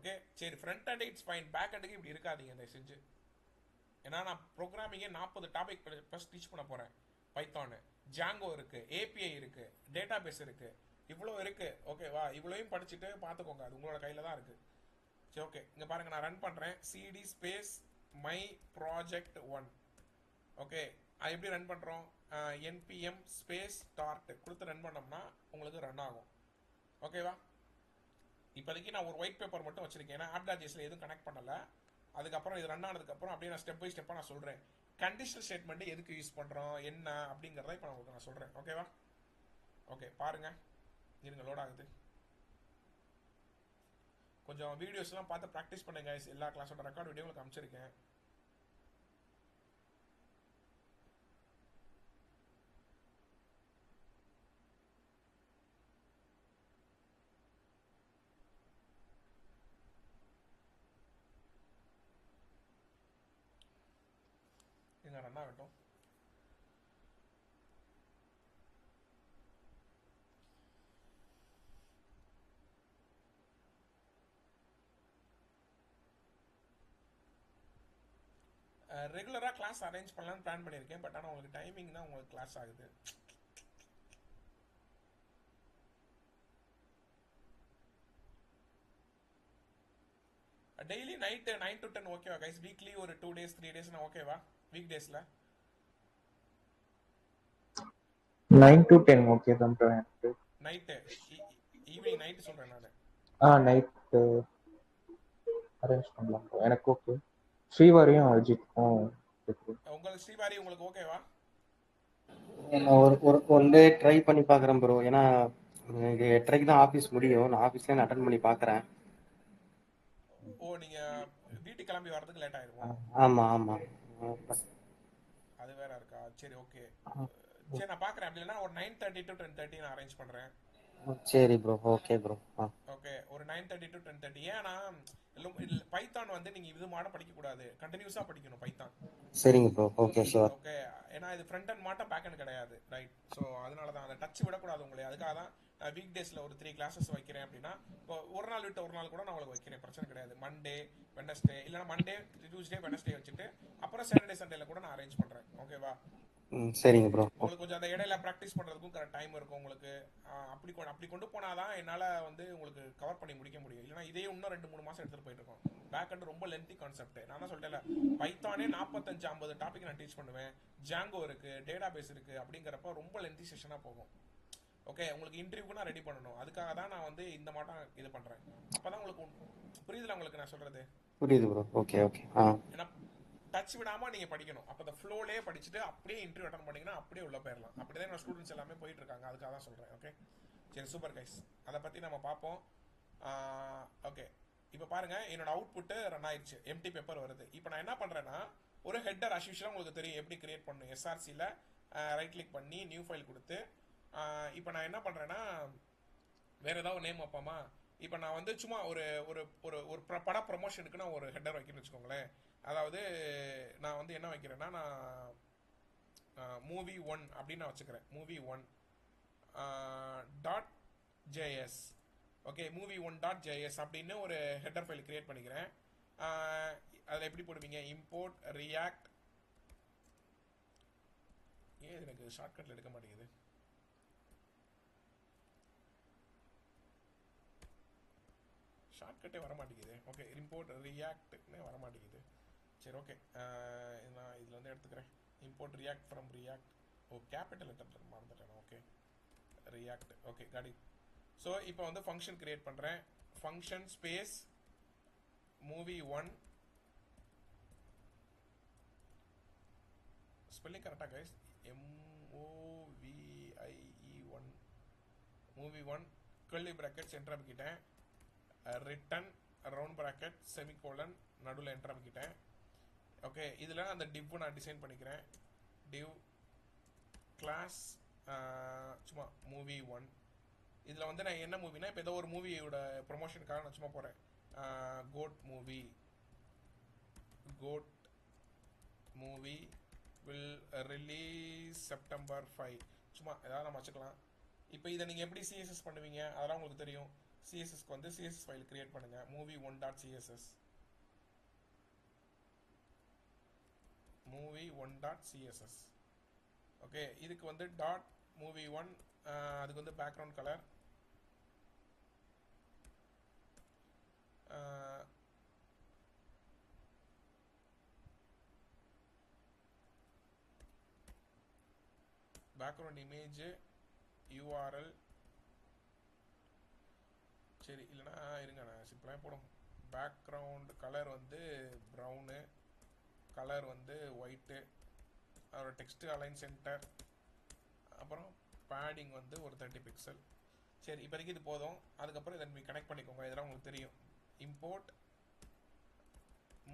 Okay சரி, friend and it's fine, பேக் அண்டுக்கு இப்படி இருக்காதீங்க இந்த செஞ்சு. ஏன்னா நான் ப்ரோக்ராமிங்கே 40 டாபிக் ப்ளஸ் டீச் பண்ண போகிறேன். பைத்தானு, ஜாங்கோ இருக்குது, ஏபிஐ இருக்குது, டேட்டா பேஸ் இருக்குது, இவ்வளோ இருக்குது. ஓகேவா, இவ்வளோயும் படிச்சுட்டு பார்த்துக்கோங்க, அது உங்களோட கையில் தான் இருக்குது. சரி ஓகே, இங்கே பாருங்கள், நான் ரன் பண்ணுறேன். CD space my project 1. Okay, அது எப்படி ரன் பண்ணுறோம்? என்பிஎம் ஸ்பேஸ் ஸ்டார்ட் கொடுத்து ரன் பண்ணோம்னா உங்களுக்கு ரன் ஆகும். ஓகேவா, இப்போதைக்கு நான் ஒரு ஒயிட் பேப்பர் மட்டும் வச்சிருக்கேன், ஏன்னா ஆப்டாஜிஸில் எதுவும் கனெக்ட் பண்ணலை. அதுக்கப்புறம் இது ரன் ஆனதுக்கப்புறம் அப்படியே நான் ஸ்டெப் பை ஸ்டெப்பாக நான் சொல்கிறேன். கண்டிஷனல் ஸ்டேட்மெண்ட் எதுக்கு யூஸ் பண்ணுறோம் என்ன அப்படிங்கிறத இப்போ உங்களுக்கு நான் சொல்கிறேன். ஓகேவா, ஓகே பாருங்கள், இருங்க லோட் ஆகுது. கொஞ்சம் வீடியோஸ்லாம் பார்த்து ப்ராக்டிஸ் பண்ணுங்க. எல்லா கிளாஸோட ரெக்கார்ட் வீடியோ உங்களுக்கு அனுப்பிச்சிருக்கேன். இங்கே ரன் ஆகட்டும். ரெகுலராக கிளாஸ் அரேஞ்ச் பண்ணலான்னு பிளான் பண்ணியிருக்கேன், பட் ஆனால் உங்களுக்கு டைமிங் தான் உங்களுக்கு கிளாஸ் ஆகுது. டெய்லி நைட்டு 9 to 10 ஓகேவா கைஸ்? வீக்லி ஒரு 2 days 3 days ஓகேவா? வீக் டேஸில் 9 to 10 ஓகே தான் ப்ரோ. எனக்கு நைட்டு ஈவினிங் நைட்டு சொல்கிறேன் நான். நைட் அரேஞ்ச் பண்ணலாம் ப்ரோ, எனக்கு ஓகே. ஸ்ரீவாரியும் அஜித்துக்கும் உங்களுக்கு ஸ்ரீவாரி உங்களுக்கு ஓகேவா? நான் ஒரு ஒன் டே ட்ரை பண்ணி பார்க்குறேன் ப்ரோ. ஏன்னா எனக்கு 8:30 தான் ஆஃபீஸ் முடியும். நான் ஆஃபீஸ்லேயே அட்டன் பண்ணி பார்க்குறேன். ஓ, நீங்கள் வீட்டுக்கு கிளம்பி வரதுக்கு லேட் ஆயிருமோ? ஆமாம் ஆமாம். அது வேற இருக்கா? சரி ஓகே, சரி நான் பார்க்குறேன். அப்படி இல்லைன்னா ஒரு 9:30 to 10:30 நான் அரேஞ்ச் பண்ணுறேன். சரி ப்ரோ, ஓகே ப்ரோ. ஓகே, ஒரு 9:30 to 10:30. ஏன்னா பைத்தான் வந்து நீங்கள் இது மாட படிக்கக்கூடாது, கண்டினியூஸாக படிக்கணும் பைத்தான். சரிங்க ப்ரோ, ஓகே ஷுவர். ஓகே, ஏன்னா இது ஃப்ரண்ட் அண்ட் மாட்டம் பேக் அண்ட் கிடையாது, ரைட்? ஸோ அதனால தான் அந்த டச் விடக்கூடாது உங்களை. அதுக்காக தான் நான் வீக் டேஸில் ஒரு 3 classes வைக்கிறேன். அப்படின்னா இப்போ ஒரு நாள் விட்டு ஒரு நாள் கூட நான் உங்களுக்கு வைக்கிறேன், பிரச்சனை கிடையாது. மண்டே வெனஸ்டே, இல்லைனா மண்டே டியூஸ்டே வெனஸ்டே வச்சுட்டு அப்புறம் சாட்டர்டே சண்டேல கூட நான் அரேஞ்ச் பண்ணுறேன். ஓகேவா, சரிங்க ப்ரோ. உங்களுக்கு கொஞ்சம் அந்த இடையில ப்ராக்டிஸ் பண்ணுறதுக்கும் கரெக்ட் டைம் இருக்கும் உங்களுக்கு. அப்படி கொண்டு போனால் தான் என்னால் வந்து உங்களுக்கு கவர் பண்ணி முடிக்க முடியும். இல்லைனா இதே இன்னும் 2-3 மாதம் எடுத்துகிட்டு போயிட்டு இருக்கோம். பேக் அண்ட் ரொம்ப லென்த்தி கான்செப்ட். நான் தான் சொல்லிட்டேன், பைத்தானே 45-50 டாபிக் நான் டீச் பண்ணுவேன். ஜாங்கோ இருக்குது, டேட்டா பேஸ் இருக்குது. அப்படிங்கிறப்ப ரொம்ப லென்த்தி செஷனாக போகும். ஓகே, உங்களுக்கு இன்டர்வியூக்கு நான் ரெடி பண்ணணும். அதுக்காக தான் நான் வந்து இந்த மாட்டம் இது பண்ணுறேன். அப்போ தான் உங்களுக்கு புரியுதுல உங்களுக்கு நான் சொல்கிறது? புரியுது ப்ரோ, ஓகே ஓகே. ஏன்னா டச் விடாமல் நீங்கள் படிக்கணும். அப்போ அந்த ஃப்ளோலேயே படிச்சுட்டு அப்படியே இன்டர்வியூ அட்டன் பண்ணிங்கன்னா அப்படியே உள்ளே போயிடலாம். அப்படி தான் என்னோட ஸ்டூடெண்ட்ஸ் எல்லாமே போயிட்டு இருக்காங்க. அதுக்காக தான் சொல்கிறேன். ஓகே சரி, சூப்பர் கைஸ், அதை பற்றி நம்ம பார்ப்போம். ஓகே, இப்போ பாருங்கள், என்னோட அவுட்புட்டு ரன் ஆயிடுச்சு, எம்டி பேப்பர் வருது. இப்போ நான் என்ன பண்ணுறேன்னா, ஒரு ஹெட்டர் அஸ்யூஷலாக உங்களுக்கு தெரியும் எப்படி கிரியேட் பண்ணணும். எஸ்ஆர்சியில் ரைட் கிளிக் பண்ணி நியூ ஃபைல் கொடுத்து, இப்போ நான் என்ன பண்ணுறேன்னா வேறு ஏதாவது நேம் வைப்போமா? இப்போ நான் வந்து சும்மா ஒரு ஒரு ஒரு ஒரு பட ப்ரொமோஷனுக்கு நான் ஒரு ஹெட்டர் வைக்கிறேன்னு வச்சுக்கோங்களேன். அதாவது நான் வந்து என்ன வைக்கிறேன்னா, நான் மூவி 1 அப்படின்னு நான் வச்சுக்கிறேன். Movie 1 .js. Okay, movie 1.js அப்படின்னு ஒரு ஹெட்டர் ஃபைல் கிரியேட் பண்ணிக்கிறேன். அதில் எப்படி போடுவீங்க? Import react. ஏன் எனக்கு ஷார்ட்கட்டில் எடுக்க மாட்டேங்குது? ஷார்ட்கட்டே வர மாட்டேங்குது. ஓகே, இம்போர்ட் ரியாக்ட்னே வர மாட்டேங்குது. சரி ஓகே, நான் இதில் வந்து எடுத்துக்கிறேன். Import React from React. ஓ, கேபிட்டல் லெட்டர் மறந்துட்டேன். Okay, React. ஓகே காடி. ஸோ இப்போ வந்து ஃபங்க்ஷன் கிரியேட் பண்ணுறேன். Function space movie 1. ஸ்பெல்லிங் கரெக்டாக guys? MOVIE1. Movie 1 curly bracket center அமைக்கிட்டேன். ரிட்டன் ரவுண்ட் பிராக்கெட் செமிகோலன் நடுவில் என்டர் அமைக்கிட்டேன். ஓகே, இதில் அந்த டிவ் நான் டிசைன் பண்ணிக்கிறேன். டிவ் கிளாஸ் சும்மா மூவி 1. இதில் வந்து நான் என்ன மூவினா, இப்போ ஏதோ ஒரு மூவியோட ப்ரொமோஷனுக்காக நான் சும்மா போகிறேன். Code movie will release September 5. சும்மா ஏதாவது நம்ம வச்சுக்கலாம். இப்போ இதை நீங்கள் எப்படி சிஎஸ்எஸ் பண்ணுவீங்க அதெல்லாம் உங்களுக்கு தெரியும். சிஎஸ்எஸ்க்கு வந்து சிஎஸ்எஸ் ஃபைல் கிரியேட் பண்ணுங்க. Movie one dot CSS, movie one dot CSS. Okay, இதுக்கு வந்து டாட் மூவி ஒன், அதுக்கு வந்து background colour, background image, URL. சரி, இல்லைனா இருங்க நான் சிம்பிளாக போடும். பேக்ரவுண்ட் கலர் வந்து ப்ரௌனு, கலர் வந்து ஒயிட்டு, அதோட டெக்ஸ்ட் அலைன் சென்டர், அப்புறம் பேடிங் வந்து ஒரு 30 பிக்சல். சரி, இப்போதைக்கு இது போதும். அதுக்கப்புறம் இதை நீங்கள் கனெக்ட் பண்ணிக்கோங்க. இதெல்லாம் உங்களுக்கு தெரியும். Import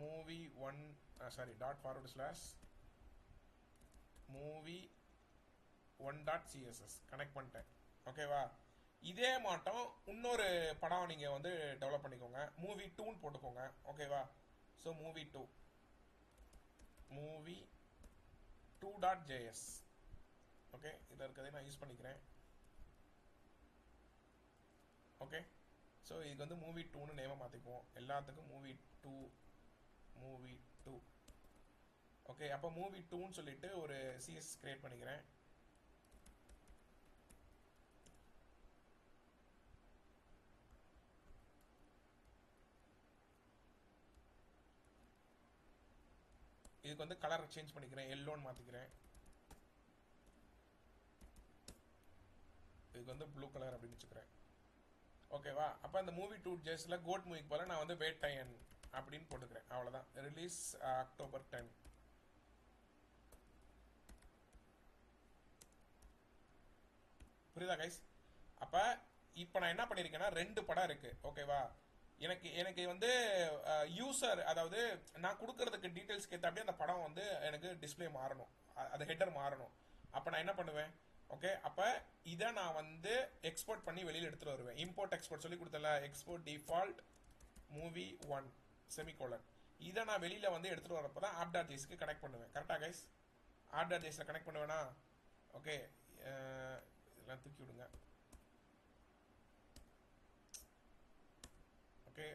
movie one, sorry dot forward slash movie one dot CSS connect பண்ணிட்டேன். ஓகேவா? இதே மாட்டம் இன்னொரு படம் நீங்கள் வந்து டெவலப் பண்ணிக்கோங்க. மூவி டூன்னு போட்டுக்கோங்க. ஓகேவா? So movie two, movie two dot JS. Okay, இதில் இருக்கிறதே நான் யூஸ் பண்ணிக்கிறேன். ஓகே, ஸோ இதுக்கு வந்து மூவி டூன்னு நேமை மாற்றிக்குவோம். எல்லாத்துக்கும் movie two, movie two. Okay, அப்போ மூவி டூன்னு சொல்லிட்டு ஒரு சிஎஸ் கிரியேட் பண்ணிக்கிறேன். இதுக்கு வந்து கலர் சேஞ்ச் பண்ணிக்கிறேன், எல்லோன்னு மாற்றிக்கிறேன். இதுக்கு வந்து ப்ளூ கலர் அப்படின்னு வச்சுக்கிறேன். ஓகேவா? அப்போ இந்த மூவி டூ ஜேஸில் கோட் மூவிக்கு போல நான் வந்து வேட் டைன் அப்படின்னு போட்டுக்கிறேன். அவ்வளோதான். Release October 10. புரியுதா கைஸ்? அப்போ இப்போ நான் என்ன பண்ணியிருக்கேன்னா 2 படம் இருக்குது. ஓகேவா? எனக்கு வந்து யூசர், அதாவது நான் கொடுக்கறதுக்கு டீட்டெயில்ஸ்க்கு ஏற்ற அப்படியே அந்த படம் வந்து எனக்கு டிஸ்பிளே மாறணும், அது ஹெட்டர் மாறணும். அப்போ நான் என்ன பண்ணுவேன்? ஓகே, அப்போ இதை நான் வந்து எக்ஸ்போர்ட் பண்ணி வெளியில் எடுத்துகிட்டு வருவேன். இம்போர்ட் எக்ஸ்போர்ட் சொல்லி கொடுத்தல, export default movie one semicolon. இதை நான் வெளியில் வந்து எடுத்துகிட்டு வரப்போ தான் app.js-க்கு கனெக்ட் பண்ணுவேன். கரெக்டாக கைஸ்? app.js-ல கனெக்ட் பண்ணுவேனா? ஓகே, இதெல்லாம் தூக்கி விடுங்க. Okay,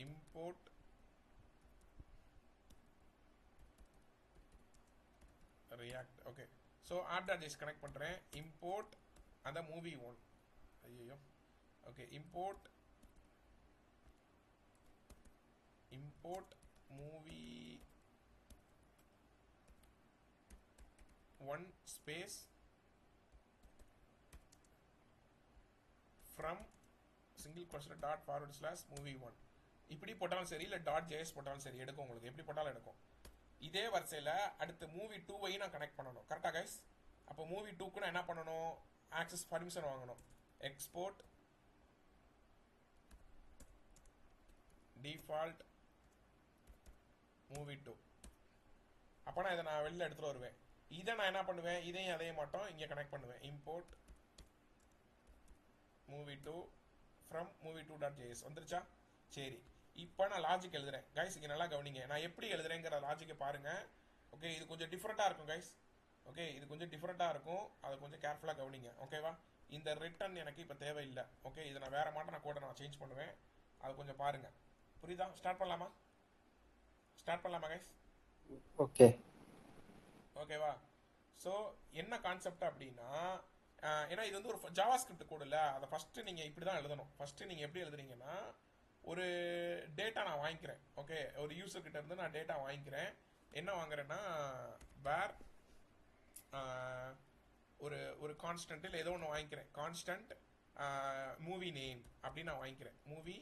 import react. Okay, so app.js connect பண்ணுறேன். இம்போர்ட் அந்த மூவி ஒன். ஐயோ, okay, import movie one space from single question dot forward slash movie one. இப்படி போட்டாலும் சரி, இல்லை டாட் ஜேஎஸ் போட்டாலும் சரி எடுக்கும். உங்களுக்கு எப்படி போட்டாலும் எடுக்கும். இதே வரிசையில் அடுத்து மூவி டூவையும் நான் கனெக்ட் பண்ணணும். கரெக்டாக கைஸ்? அப்போ மூவி டூக்கு நான் என்ன பண்ணணும்? ஆக்சஸ் பர்மிஷன் வாங்கணும். Export default movie two. அப்போ நான் இதை நான் வெளியில் எடுத்துகிட்டு வருவேன். இதை நான் என்ன பண்ணுவேன்? இதையும் அதையும் மட்டும் இங்கே கனெக்ட் பண்ணுவேன். Import movie two from movie two dot JS வந்துருச்சா? சரி, இப்போ நான் லாஜிக் எழுதுறேன். கைஸ் இங்கே நல்லா கவனிங்க. நான் எப்படி எழுதுறேங்கிற லாஜிக்கை பாருங்கள். ஓகே, இது கொஞ்சம் டிஃப்ரெண்ட்டாக இருக்கும் கைஸ். ஓகே, இது கொஞ்சம் டிஃப்ரெண்ட்டாக இருக்கும். அதை கொஞ்சம் கேர்ஃபுல்லாக கவனிங்க. ஓகேவா? இந்த ரிட்டன் எனக்கு இப்போ தேவையில்லை. ஓகே, இதை நான் வேறு மாட்டம் நான் கூட நான் சேஞ்ச் பண்ணுவேன். அதை கொஞ்சம் பாருங்கள். புரியுதா? ஸ்டார்ட் பண்ணலாமா கைஸ்? ஓகே, ஓகேவா? ஸோ என்ன கான்செப்ட் அப்படின்னா, ஏன்னா இது வந்து ஒரு ஜாவா ஸ்கிரிப்ட் கோடு இல்லை. அதை ஃபஸ்ட்டு நீங்கள் இப்படி தான் எழுதணும். ஃபஸ்ட்டு நீங்கள் எப்படி எழுதுறீங்கன்னா, ஒரு டேட்டா நான் வாங்கிக்கிறேன். ஓகே, ஒரு யூசர் கிட்ட இருந்து நான் டேட்டா வாங்கிக்கிறேன். என்ன வாங்குறேன்னா, வேர் ஒரு கான்ஸ்டன்ட் இல்லை ஏதோ ஒன்று வாங்கிக்கிறேன். கான்ஸ்டன்ட் மூவி நேம் அப்படின்னு நான் வாங்கிக்கிறேன். மூவி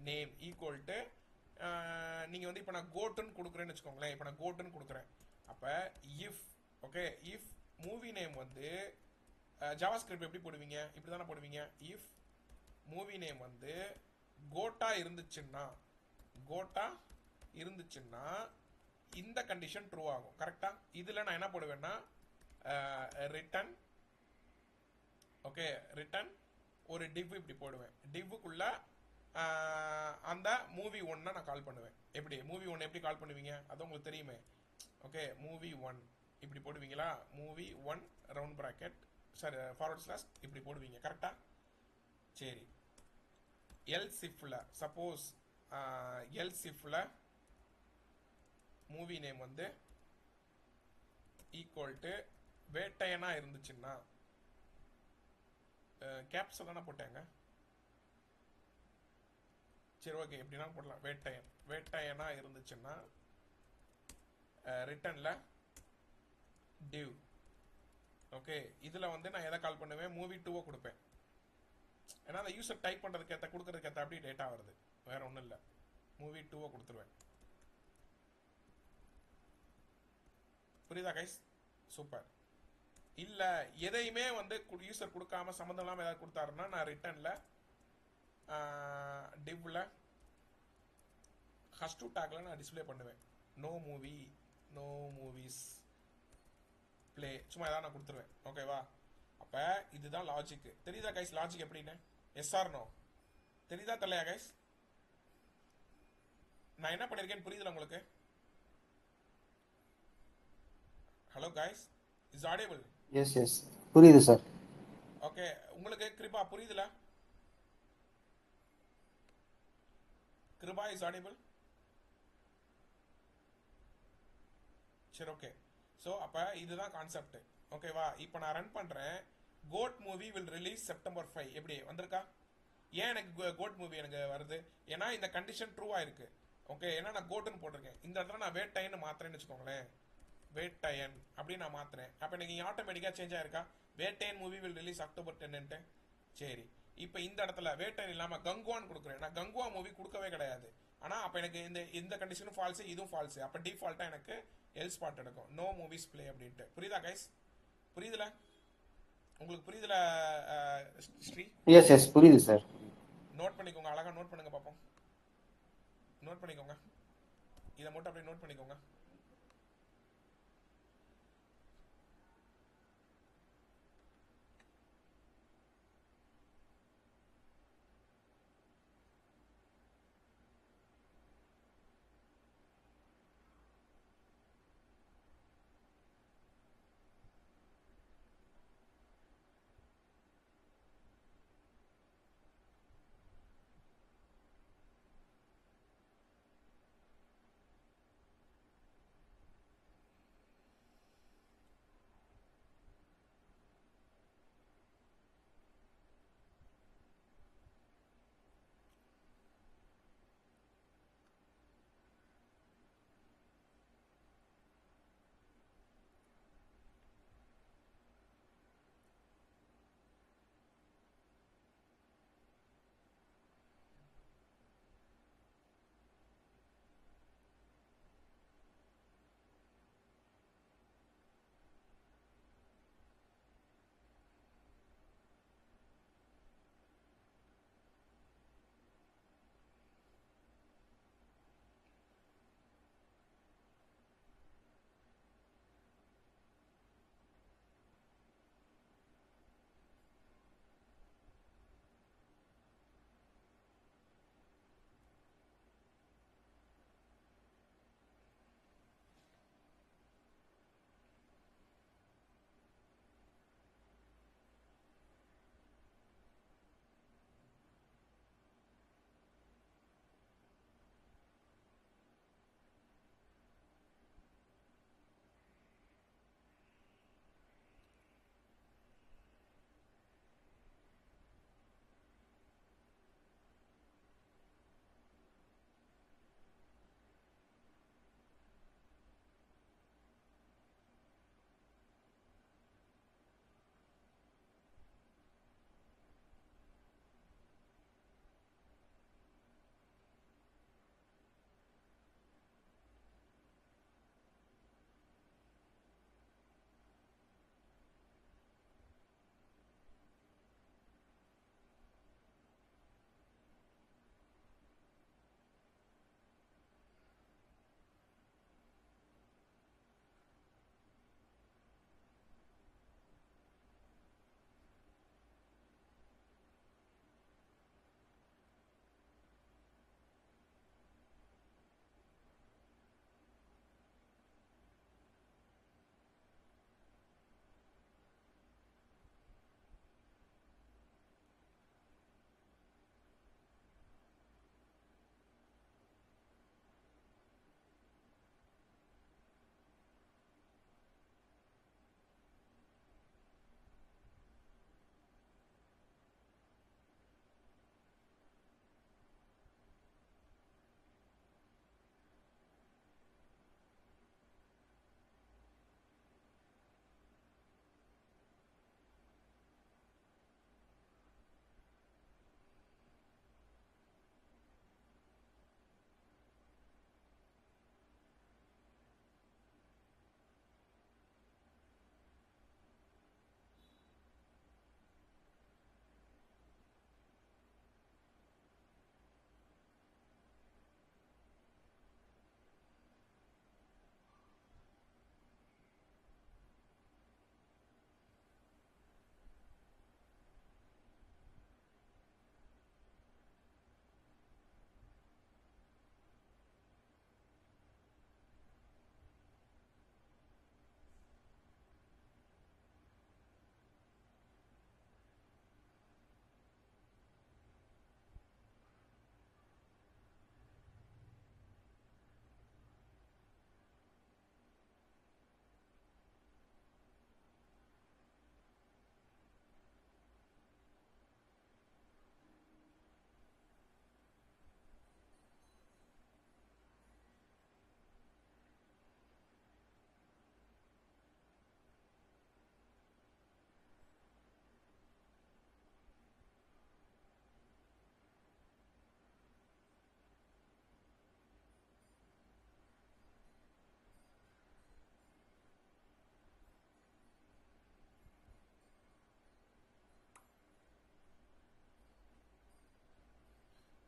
நேம் ஈக்குவல் டு நீங்கள் வந்து இப்போ நான் கோட்டுன்னு கொடுக்குறேன்னு வச்சுக்கோங்களேன். இப்போ நான் கோட்டுன்னு கொடுக்குறேன். அப்போ if, okay, if movie name வந்து ஜாவா ஸ்கிரிப்ட் எப்படி போடுவீங்க? இப்படி தானே போடுவீங்க. இஃப் மூவி நேம் வந்து கோட்டா இருந்துச்சுன்னா இந்த கண்டிஷன் ட்ரூ ஆகும். கரெக்டா? இதில் நான் என்ன போடுவேன்னா ரிட்டன், ஓகே, ரிட்டன் ஒரு டிவ் இப்படி போடுவேன். டிவ்வுக்குள்ள அந்த மூவி ஒன்னை நான் கால் பண்ணுவேன். எப்படி மூவி ஒன் எப்படி கால் பண்ணுவீங்க? அது உங்களுக்கு தெரியுமே. ஓகே, மூவி ஒன் இப்படி போடுவீங்களா? Movie one round bracket, sorry forward slash இப்படி போடுவீங்க. கரெக்டா? சரி, எல் சிஃப்ல சப்போஸ் எல் சிஃப்ல மூவி நேம் வந்து ஈக்குவல் டு வேட்டையனா இருந்துச்சுன்னா, கேப்ஸ் தானே போட்டாங்க. சரி ஓகே, எப்படின்னா போடலாம். வேட்டையனா இருந்துச்சுன்னா ரிட்டர்ன்ல டிவ். ஓகே, இதுல வந்து நான் எதை கால் பண்ணுவேன், மூவி 2 கொடுப்பேன். ஏன்னா அந்த யூசர் டைப் பண்றதுக்கு ஏற்ற கொடுக்கறதுக்கு ஏற்ற அப்படி டேட்டா வருது, வேற ஒன்றும் இல்லை. மூவி 2 கொடுத்துருவேன். புரியுதா கைஸ்? சூப்பர். இல்ல எதையுமே வந்து யூசர் கொடுக்காம சம்மந்தம் இல்லாம ஏதாவது கொடுத்தாருன்னா நான் ரிட்டர்ன்ல டிவ்ல ஹஸ்ட் டாக்ல நான் டிஸ்பிளே பண்ணுவேன். No movie, no movies play, சும்மா ஏதாவது நான் கொடுத்துருவேன். ஓகேவா? அப்ப இதுதான் லாஜிக். தெரியுதா கைஸ் லாஜிக் எப்படின்னு? Yes or no? தெரியுதா தெரியலையா கைஸ்? நான் என்ன பண்ணிருக்கேன்னு புரியுதுல உங்களுக்கு? Hello guys, is audible? Yes yes, புரியுது சார். ஓகே, உங்களுக்கு கிருபா புரியுதுல? Kripa is audible? சரி ஓகே. ஸோ அப்போ இதுதான் கான்செப்ட். ஓகேவா? இப்போ நான் ரன் பண்ணுறேன். Code movie will release September 5. எப்படி வந்திருக்கா? ஏன் எனக்கு கோட் மூவி எனக்கு வருது? ஏன்னா இந்த கண்டிஷன் ட்ரூவாக இருக்கு. ஓகே, ஏன்னா நான் கோட்டுன்னு போட்டிருக்கேன். இந்த இடத்துல நான் வேட்டைன்னு மாத்திரேன்னு வச்சுக்கோங்களேன். வேட்டையன் அப்படின்னு நான் மாத்திரேன். அப்போ எனக்கு இங்கே ஆட்டோமேட்டிக்காக சேஞ்ச் ஆயிருக்கா? Vettaiyan movie will release October 10ன்ட்டு. சரி, இப்போ இந்த இடத்துல வேட்டையன் இல்லாமல் கங்குவான்னு கொடுக்குறேன். நான் கங்குவா மூவி கொடுக்கவே கிடையாது. ஆனால் அப்போ எனக்கு இந்த கண்டிஷனும் ஃபால்ஸு, இதுவும் ஃபால்ஸு. அப்போ டிஃபால்ட்டாக எனக்கு எல் ஸ்பாட் எடுக்கும், நோ மூவிஸ் பிளே அப்படின்ட்டு. புரியுதா கைஸ்? புரியுதுல உங்களுக்கு? புரியுதுல ஸ்ரீ? எஸ் எஸ், புரியுது சார். நோட் பண்ணிக்கோங்க, அழகா நோட் பண்ணுங்க பார்ப்போம். நோட் பண்ணிக்கோங்க, இதை மட்டும் அப்படியே நோட் பண்ணிக்கோங்க.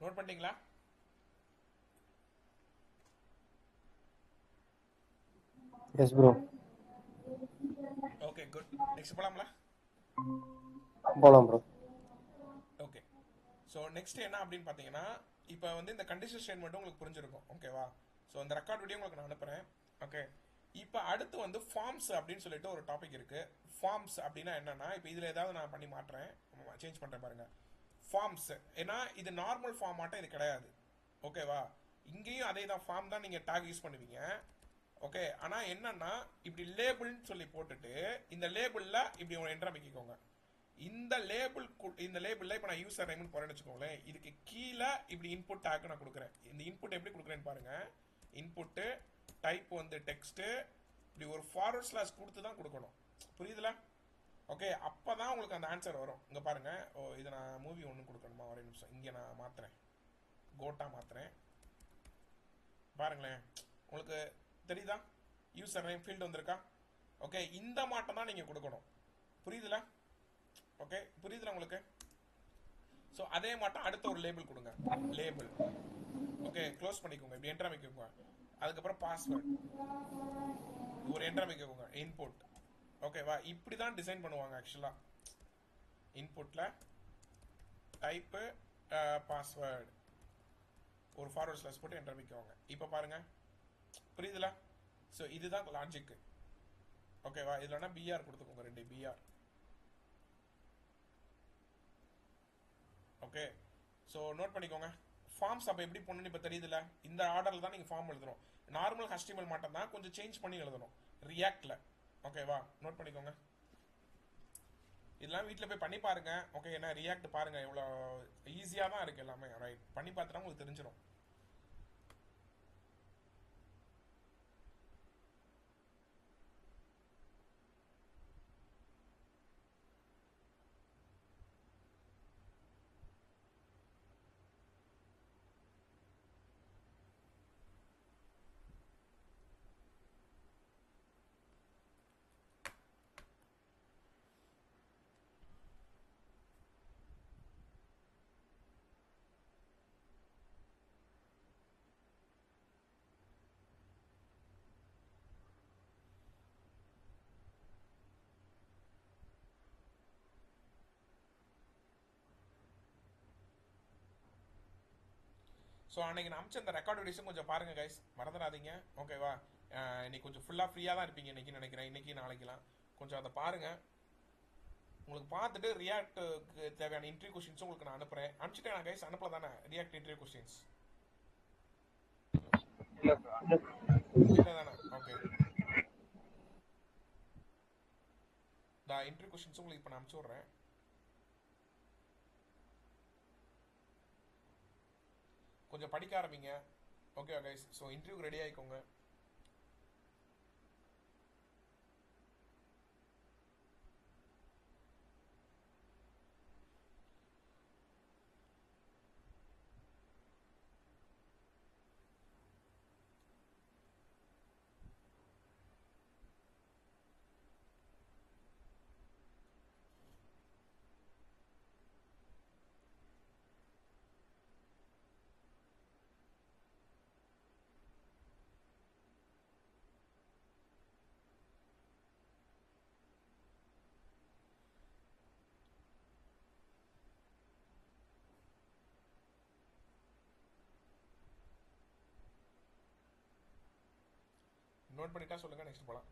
நோட் பண்ணிட்டீங்களா? Yes bro. Okay good. Next போலாம்ல? போலாம் ப்ரோ. ஓகே. ஸோ நெக்ஸ்ட் என்ன அப்படின்னு பார்த்தீங்கன்னா, இப்போ வந்து இந்த கண்டிஷன் ஸ்டேட்மெண்ட் உங்களுக்கு புரிஞ்சிருக்கும். ஓகேவா? ஸோ இந்த ரெக்கார்ட் வீடியோ உங்களுக்கு நான் அனுப்புகிறேன். ஓகே. இப்போ அடுத்து வந்து ஃபார்ம்ஸ் அப்படின்னு சொல்லிட்டு ஒரு டாபிக் இருக்கு. ஃபார்ம்ஸ் அப்படின்னா என்னன்னா, இப்போ இதில் ஏதாவது நான் பண்ணி மாட்டுறேன், சேஞ்ச் பண்ணுறேன் பாருங்க. ஃபார்ம்ஸ் ஏன்னா இது நார்மல் ஃபார்மாட்டம் இது கிடையாது. ஓகேவா? இங்கேயும் அதே தான், ஃபார்ம் தான் நீங்கள் டேக் யூஸ் பண்ணுவீங்க. ஓகே. ஆனால் என்னன்னா இப்படி லேபிள்னு சொல்லி போட்டுட்டு இந்த லேபிளில் இப்படி ஒரு என்ட்ரு அமைக்கிக்கோங்க. இந்த லேபிளில் இப்போ நான் யூசர் நேம்னு போறேன்னு வச்சுக்கோங்களேன். இதுக்கு கீழே இப்படி இன்புட் டேக் நான் கொடுக்குறேன். இந்த இன்புட் எப்படி கொடுக்குறேன்னு பாருங்க. இன்புட்டு டைப் வந்து டெக்ஸ்ட், இப்படி ஒரு ஃபார்வர்ட் ஸ்லாஷ் கொடுத்து தான் கொடுக்கணும். புரியுதுல? ஓகே. அப்போ தான் உங்களுக்கு அந்த ஆன்சர் வரும். இங்கே பாருங்க. ஓ, இதை நான் மூவி ஒன்று கொடுக்கணுமா? ஒரே நிமிஷம், இங்கே நான் மாற்றுறேன், கோட்டா மாற்றுறேன். பாருங்களேன், உங்களுக்கு தெரியுதா? யூசர் நேம் ஃபீல்டு வந்திருக்கா? ஓகே. இந்த மாட்டம் தான் நீங்கள் கொடுக்கணும். புரியுதுல? ஓகே, புரியுதுல உங்களுக்கு? ஸோ அதே மாட்டம் அடுத்த ஒரு லேபிள் கொடுங்க. லேபிள். ஓகே, க்ளோஸ் பண்ணிக்கோங்க. இப்படி என்டர் அமைக்கோங்க. அதுக்கப்புறம் பாஸ்வேர்ட் ஒரு என்டர் அமைக்கோங்க. இன்புட். ஓகேவா? இப்படி தான் டிசைன் பண்ணுவாங்க ஆக்சுவலாக. இன்புட்டில் டைப்பு பாஸ்வேர்டு ஒரு ஃபார்வர்ட் ஸ்லாஷ் போட்டு என்டர் அமைக்கோங்க. இப்போ பாருங்க, புரியுதுல? ஸோ இதுதான் லாஜிக்கு. ஓகேவா? இதுலனா பிஆர் கொடுத்துக்கோங்க, 2 பிஆர். ஓகே. ஸோ நோட் பண்ணிக்கோங்க. ஃபார்ம்ஸ் அப்போ எப்படி பண்ணணும்னு இப்போ தெரியுதுல? இந்த ஆர்டரில் தான் நீங்கள் ஃபார்ம் எழுதணும். நார்மல் HTML மாட்டம் தான் கொஞ்சம் சேஞ்ச் பண்ணி எழுதணும் ரியாக்டில். ஓகேவா? நோட் பண்ணிக்கோங்க. இதெல்லாம் வீட்டில் போய் பண்ணி பாருங்க. ஓகே. ஏன்னா ரியாக்ட் பாருங்க இவ்வளோ ஈஸியாக தான் இருக்குது எல்லாமே. ரைட், பண்ணி பார்த்துட்டா உங்களுக்கு தெரிஞ்சிடும். ஸோ அன்னைக்கு நான் அமிச்ச அந்த ரெக்கார்ட் வீடியோஸும் கொஞ்சம் பாருங்க கைஸ், மறந்துடாதீங்க. ஓகேவா? இன்னைக்கு கொஞ்சம் ஃபுல்லாக ஃப்ரீயாக தான் இருப்பீங்க இன்னைக்கு நினைக்கிறேன். இன்னைக்கு நாளைக்கெல்லாம் கொஞ்சம் அதை பாருங்க. உங்களுக்கு பார்த்துட்டு ரியாக்டுக்கு தேவையான இன்டர்வியூ கொஸ்டின்ஸும் உங்களுக்கு நான் அனுப்புறேன். அனுப்பிச்சிட்டேன் நான் கைஸ், அனுப்பல தானே ரியாக்ட் இன்டர்வியூ கொஸ்டின்ஸ்? இல்லை தானே? ஓகே. இந்த இன்டர்வியூ கொஸ்டின்ஸும் உங்களுக்கு இப்போ நான் அனுப்பிச்சி விட்றேன். கொஞ்சம் படிக்க ஆரம்பிங்க. ஓகேவா கைஸ்? ஸோ இன்டர்வியூக்கு ரெடி ஆகிக்கோங்க. நோட் பண்ணிட்டா சொல்லுங்க, நெக்ஸ்ட் போகலாம்.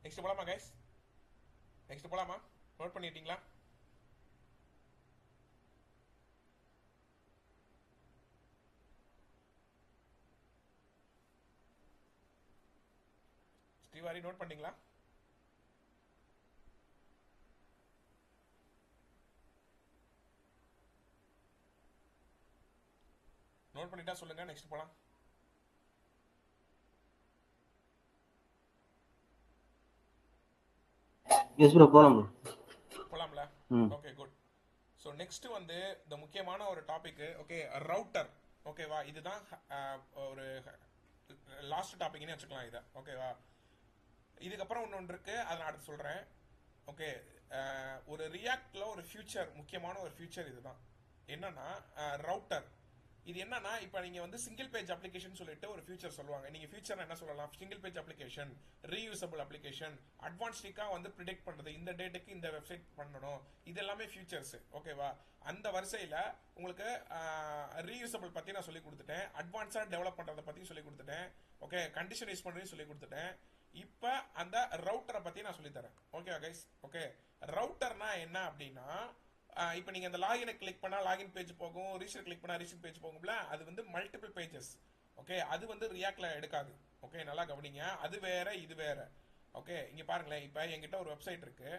நெக்ஸ்ட் போலாமா கைஸ்? நெக்ஸ்ட் போலாமா? நோட் பண்ணிட்டீங்களா? ஸ்ரீவாரி நோட் பண்ணீங்களா? நோட் பண்ணிட்டா சொல்லுங்க, நெக்ஸ்ட் போலாம். எஸ் ப்ரோ போலாம் ப்ரோ. போலாம்ல? Okay good. ஸோ நெக்ஸ்ட் வந்து இந்த முக்கியமான ஒரு டாபிக். Okay, router. ஓகேவா, இதுதான் ஒரு லாஸ்ட் டாபிக்னே வச்சுக்கலாம் இதை. ஓகேவா, இதுக்கப்புறம் ஒன்று இருக்கு, அதை நான் அடுத்து சொல்றேன். ஓகே, ஒரு ரியாக்ட்ல ஒரு ஃபியூச்சர், முக்கியமான ஒரு ஃபியூச்சர் இதுதான். என்னன்னா ரவுட்டர். இது என்னன்னா, இப்போ நீங்க வந்து சிங்கிள் பேஜ் அப்ளிகேஷன் சொல்லிட்டு ஒரு ஃபியூச்சர் சொல்லுவாங்க. நீங்க ஃபியூச்சர் என்ன சொல்லலாம்? Single page application, reusable application, அட்வான்ஸ்டிக்கா வந்து ப்ரிடிக்ட் பண்றது, இந்த டேட்டுக்கு இந்த வெப்சைட் பண்ணணும், இது எல்லாமே ஃபியூச்சர்ஸ். ஓகேவா, அந்த வரிசையில் உங்களுக்கு ரீயூசபிள் பத்தி நான் சொல்லி கொடுத்துட்டேன், அட்வான்ஸா டெவலப் பண்றதை பத்தி சொல்லி கொடுத்துட்டேன். ஓகே, கண்டிஷன் யூஸ் பண்றதையும் சொல்லி கொடுத்துட்டேன். இப்போ அந்த ரவுட்டரை பத்தி நான் சொல்லி தரேன். ஓகேவா கைஸ்? ஓகே, ரவுட்டர்னா என்ன அப்படின்னா, இப்போ நீங்க அந்த லாகினை கிளிக் பண்ணா லாகின் பேஜ் போகும், ரீசெட் கிளிக் பண்ணா ரீசெட் பேஜ் போகும்ல, அது வந்து மல்டிபிள் பேஜஸ். ஓகே, அது வந்து ரியாக்ட்ல எடுக்காது. ஓகே, நல்லா கவனிங்க, அது வேற இது வேற. ஓகே, இங்க பாருங்களேன், இப்போ என்கிட்ட ஒரு வெப்சைட் இருக்கு,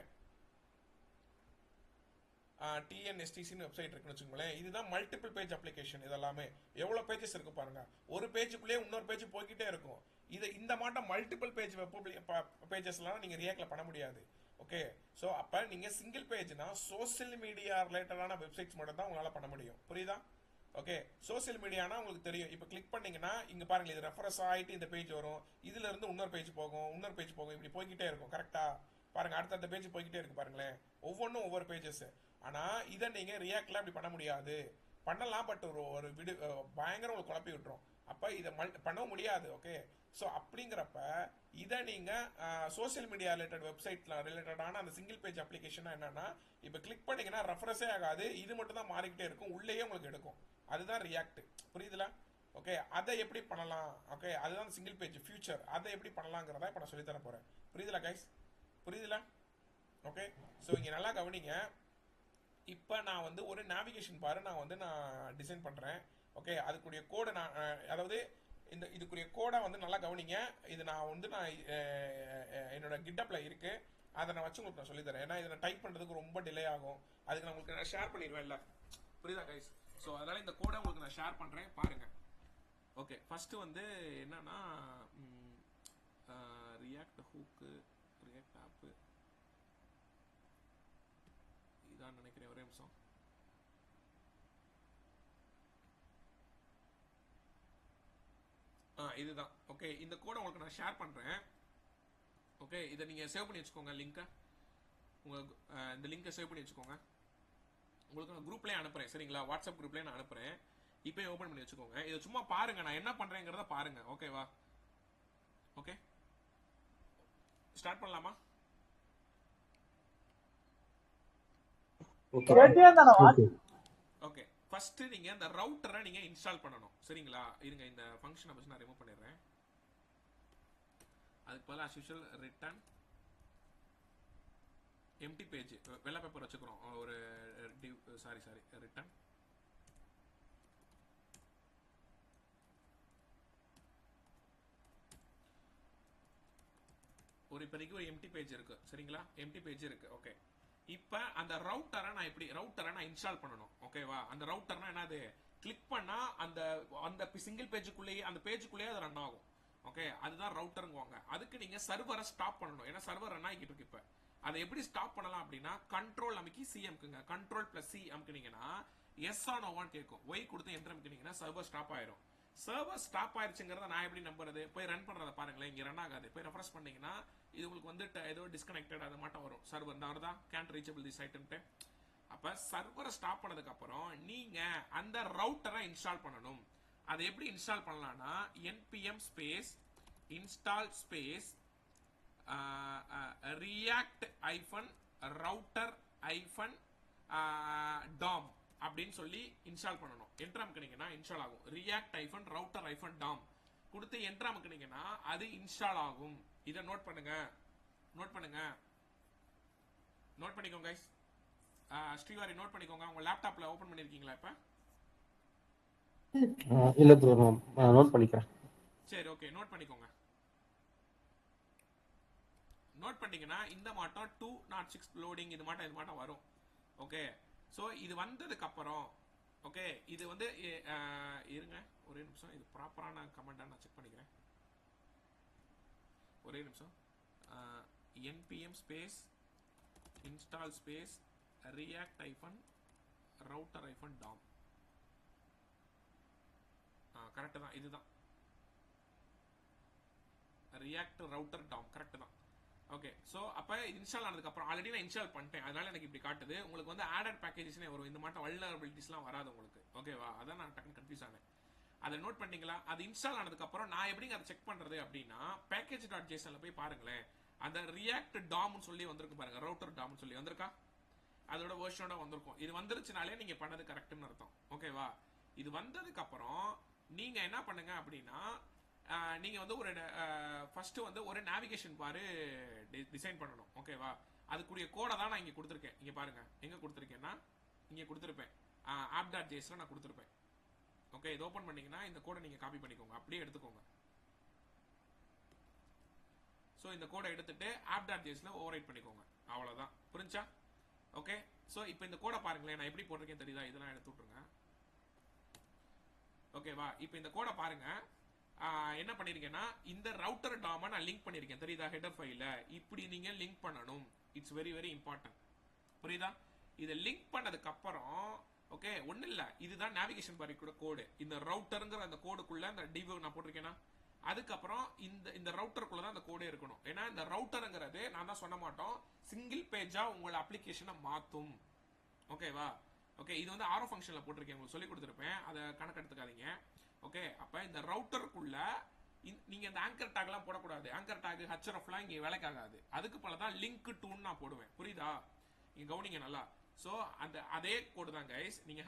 டிஎன்எஸ்டிசின்னு வெப்சைட் இருக்குன்னு வச்சுக்கோங்களேன். இதுதான் மல்டிபிள் பேஜ் அப்ளிகேஷன். இதெல்லாமே எவ்வளோ பேஜஸ் இருக்கு பாருங்க. ஒரு பேஜுக்குள்ளேயே இன்னொரு பேஜ் போய்கிட்டே இருக்கும். இது இந்த மாட்டம் மல்டிபிள் பேஜ் பேஜஸ்லாம் நீங்க ரியாக்ட்ல பண்ண முடியாது. ஓகே, ஸோ அப்போ நீங்கள் சிங்கிள் பேஜ்னா சோசியல் மீடியா ரிலேட்டடான வெப்சைட்ஸ் மட்டும் தான் உங்களால் பண்ண முடியும். புரியுதா? ஓகே, சோசியல் மீடியானா உங்களுக்கு தெரியும். இப்போ கிளிக் பண்ணீங்கன்னா இங்கே பாருங்க, இது ரெஃபரன்ஸ் ஆகிட்டு இந்த பேஜ் வரும், இதுல இருந்து இன்னொரு பேஜ் போகும், இன்னொரு பேஜ் போகும், இப்படி போய்கிட்டே இருக்கும். கரெக்டா? பாருங்க, அடுத்த பேஜ் போய்கிட்டே இருக்கு பாருங்களேன், ஒவ்வொன்றும் ஒவ்வொரு பேஜஸ். ஆனால் இதை நீங்கள் ரியாக்ட்ல அப்படி பண்ண முடியாது. பண்ணலாம், பட் ஒரு பயங்கர உங்களுக்கு குழப்பி விட்டுரும். அப்போ இதை பண்ண முடியாது. ஓகே, ஸோ அப்படிங்கிறப்ப இதை நீங்கள் சோசியல் மீடியா வெப்சைட்ல ரிலேட்டடான அந்த சிங்கிள் பேஜ் அப்ளிகேஷன் என்னன்னா, இப்போ கிளிக் பண்ணீங்கன்னா ரெஃபரன்ஸே ஆகாது, இது மட்டும் தான் மாறிக்கிட்டே இருக்கும், உள்ளேயே உங்களுக்கு எடுக்கும். அதுதான் ரியாக்ட். புரியுதுல? ஓகே, அதை எப்படி பண்ணலாம்? ஓகே, அதுதான் சிங்கிள் பேஜ் ஃபியூச்சர். அதை எப்படி பண்ணலாங்கிறத இப்போ நான் சொல்லி தர போறேன். புரியுதுல கைஸ்? புரியுதுல? ஓகே, ஸோ இங்கே நல்லா கவனிங்க. இப்போ நான் வந்து ஒரு நேவிகேஷன் பாரு நான் டிசைன் பண்ணுறேன். ஓகே, அதுக்குரிய கோடை நான் அதாவது இதுக்குரிய கோடை வந்து நல்லா கவனிங்க. இது நான் என்னோட கிட்டப்ல இருக்கு, அதை நான் வச்சு உங்களுக்கு நான் சொல்லித்தரேன். ஏன்னா இதை டைப் பண்ணுறதுக்கு ரொம்ப டிலே ஆகும். அதுக்கு நான் உங்களுக்கு ஷேர் பண்ணிடுவேன்ல. புரியுதா கைஸ்? ஸோ அதனால இந்த கோடை உங்களுக்கு நான் ஷேர் பண்ணுறேன், பாருங்க. ஓகே, ஃபர்ஸ்ட் வந்து என்னன்னா ரியாக்ட் ஹூக்கு, ரியாக்ட் ஆப்பு இதான் நினைக்கிறேன். ஒரே நிமிஷம். இதுதான். ஓகே, இந்த கோடை உங்களுக்கு நான் ஷேர் பண்றேன். ஓகே, இதை நீங்க சேவ் பண்ணி வச்சுக்கோங்க. லிங்கை இந்த லிங்கை சேவ் பண்ணி வச்சுக்கோங்க. உங்களுக்கு நான் குரூப்லேயே அனுப்புறேன், சரிங்களா? வாட்ஸ்அப் குரூப்லேயே நான் அனுப்புறேன். இப்போ ஓப்பன் பண்ணி வச்சுக்கோங்க. இதை சும்மா பாருங்க, நான் என்ன பண்றேங்கிறத பாருங்க. ஓகேவா? ஓகே, ஸ்டார்ட் பண்ணலாமா? ஓகே, ஃபர்ஸ்ட் நீங்க இந்த ரவுட்டரை நீங்க இன்ஸ்டால் பண்ணணும், சரிங்களா? இருங்க, இந்த ஃபங்க்ஷனை பத்தி நான் ரிமூவ் பண்ணிடுறேன். அதுக்கு பதிலா as usual return empty page வெள்ளை பேப்பர் வச்சுக்கிறோம். ஒரு சாரி ரிட்டர்ன் ஒரு இப்போதைக்கு ஒரு எம்டி பேஜ் இருக்கு, சரிங்களா? எம்டி பேஜ் இருக்கு. ஓகே, இப்போ அந்த ரவுட்டரை நான் இன்ஸ்டால் பண்ணணும். ஓகேவா? அந்த ரவுட்டர்னா என்னது? கிளிக் பண்ணா அந்த சிங்கிள் பேஜுக்குள்ளேயே அந்த பேஜுக்குள்ளேயே அது ரன் ஆகும். ஓகே, அதுதான் ரவுட்டருங்குவாங்க. அதுக்கு நீங்க சர்வரை ஸ்டாப் பண்ணணும். ஏன்னா சர்வர் ரன் ஆகிட்டு இருக்கு. இப்போ அதை எப்படி ஸ்டாப் பண்ணலாம் அப்படின்னா, கண்ட்ரோல் அமைக்கி சி அமுக்குங்க. கண்ட்ரோல் பிளஸ் சி அமுக்குனீங்கன்னா எஸ் ஆன் ஓவான்னு கேட்கும். ஒய் கொடுத்து என்டர் அமுக்குனீங்கன்னா சர்வர் ஸ்டாப் ஆயிரும். சர்வர் ஸ்டாப் ஆயிருச்சுங்கிறத நான் எப்படி நம்புறது? போய் ரன் பண்றத பாருங்களேன், இங்க ரன் ஆகாது. போய் ரெஃப்ரெஷ் பண்ணீங்கன்னா இது உங்களுக்கு வந்து ஏதோ டிஸ்கனெக்டட் அது மட்டும் வரும். சர்வர் தான் கேன் ரீச்சபிள் திஸ் ஐட்டம்ட்டு. அப்ப சர்வரை ஸ்டாப் பண்ணதுக்கு அப்புறம் நீங்க அந்த ரவுட்டரை இன்ஸ்டால் பண்ணணும். அதை எப்படி இன்ஸ்டால் பண்ணலாம்னா, npm space install space react router dom அப்படின்னு சொல்லி இன்ஸ்டால் பண்ணணும். என்டர் அமுக்குனீங்கன்னா இன்ஸ்டால் ஆகும். react router dom கொடுத்து என்டர் அமுக்குனீங்கன்னா அது இன்ஸ்டால் ஆகும். இதை நோட் பண்ணுங்க. நோட் பண்ணுங்க, நோட் பண்ணிக்கோங்க கைஸ். ஸ்ரீவாரி நோட் பண்ணிக்கோங்க. உங்க லேப்டாப்ல ஓபன் பண்ணிருக்கீங்களா இப்ப? இல்ல ப்ரோ, நான் நோட் பண்ணிக்கிறேன். சரி ஓகே, நோட் பண்ணிக்கோங்க. நோட் பண்ணிங்கன்னா இந்த மாட்டம் 206 லோடிங் இது மாட்டம் வரும். ஓகே, ஸோ இது வந்ததுக்கு அப்புறம் ஓகே இது வந்து இருங்க ஒரே நிமிஷம், இது ப்ராப்பரான கமெண்டா நான் செக் பண்ணிக்கிறேன். ஒரே நிமிஷம். npm space install space react router dom. Correct தான், இதுதான் react router dom, கரெக்ட் தான். ஓகே, ஸோ அப்போ இன்ஸ்டால் ஆனதுக்கப்புறம் ஆல்ரெடி நான் இன்ஸ்டால் பண்ணிட்டேன், அதனால எனக்கு இப்படி காட்டுது. உங்களுக்கு வந்து ஆடட் பேக்கேஜஸ்னே வரும், இந்த மாட்டம் வல்னரபிலிட்டிஸ்லாம் வராது உங்களுக்கு. ஓகேவா, அதான் நான் டக்குன்னு கன்ஃபியூஸ் ஆனேன். அதை நோட் பண்ணிட்டீங்களா? அது இன்ஸ்டால் ஆனதுக்கப்புறம் நான் எப்படிங்க அதை செக் பண்ணுறது அப்படின்னா, package.jsonல போய் பாருங்களேன். அந்த ரியாக்ட் டாம்னு சொல்லி வந்திருக்கு பாருங்க, ரவுட்டர் டாம்னு சொல்லி வந்திருக்கா, அதோட வெர்ஷனோட வந்திருக்கும். இது வந்துருச்சுனாலே நீங்க பண்ணது கரெக்ட்னு அர்த்தம். ஓகேவா, இது வந்ததுக்கு அப்புறம் நீங்க என்ன பண்ணுங்க அப்படின்னா, நீங்க வந்து ஒரு ஃபர்ஸ்ட் வந்து ஒரு நேவிகேஷன் பாரு டிசைன் பண்ணணும். ஓகேவா, அதுக்குரிய கோடை தான் நான் இங்க கொடுத்துருக்கேன். இங்க பாருங்க, எங்க கொடுத்துருக்கேன்னா இங்க கொடுத்துருப்பேன், app.jsல நான் கொடுத்துருப்பேன். ஓகே, இது ஓபன் பண்ணீங்கன்னா இந்த கோடை நீங்க காப்பி பண்ணிக்கோங்க, அப்படியே எடுத்துக்கோங்க. ஸோ இந்த கோடை எடுத்துட்டு app.jsல ஓவர்ரைட் பண்ணிக்கோங்க, அவ்வளவுதான். புரிஞ்சா? ஓகே, ஸோ இப்போ இந்த கோடை பாருங்களேன், நான் எப்படி போட்டிருக்கேன் தெரியுதா? இதெல்லாம் எடுத்து விட்டுருங்க. ஓகேவா, இப்போ இந்த கோடை பாருங்க. என்ன பண்ணிருக்கேன்னா, இந்த ரவுட்டர் டாம நான் லிங்க் பண்ணிருக்கேன், தெரியுதா? ஹெடர் ஃபைல்ல இப்படி நீங்க லிங்க் பண்ணணும். It's very very important. புரியுதா? இதை லிங்க் பண்ணதுக்கு அப்புறம் ஓகே, ஒன்றும் இல்லை, இதுதான் நேவிகேஷன் பார் கூட கோடு. இந்த ரவுட்டருங்கிற அந்த கோடுக்குள்ள இந்த டிவ் நான் போட்டிருக்கேன்னா, அதுக்கப்புறம் இந்த ரவுட்டருக்குள்ள தான் அந்த கோடே இருக்கணும். ஏன்னா இந்த ரவுட்டருங்கிறது நான் தான் சொன்ன மாட்டோம், சிங்கிள் பேஜா உங்களோட அப்ளிகேஷனை மாற்றும். ஓகேவா? ஓகே, இது வந்து ஆரோ ஃபங்க்ஷன்ல போட்டிருக்கேன், உங்களுக்கு சொல்லி கொடுத்துருப்பேன், அதை கணக்கு எடுத்துக்காதீங்க. ஓகே, அப்போ இந்த ரவுட்டருக்குள்ள நீங்க இந்த ஆங்கர் டாக்லாம் போடக்கூடாது. ஆங்கர் டாக் ஹச்ஆர்எஃப்லாம் இங்கே வேலைக்காகாது. அதுக்கு பல தான் லிங்க் டூன்னு நான் போடுவேன். புரியுதா? இங்க கவனிங்க நல்லா. ஸோ அந்த அதே கோடு தான் கைஸ், நீங்க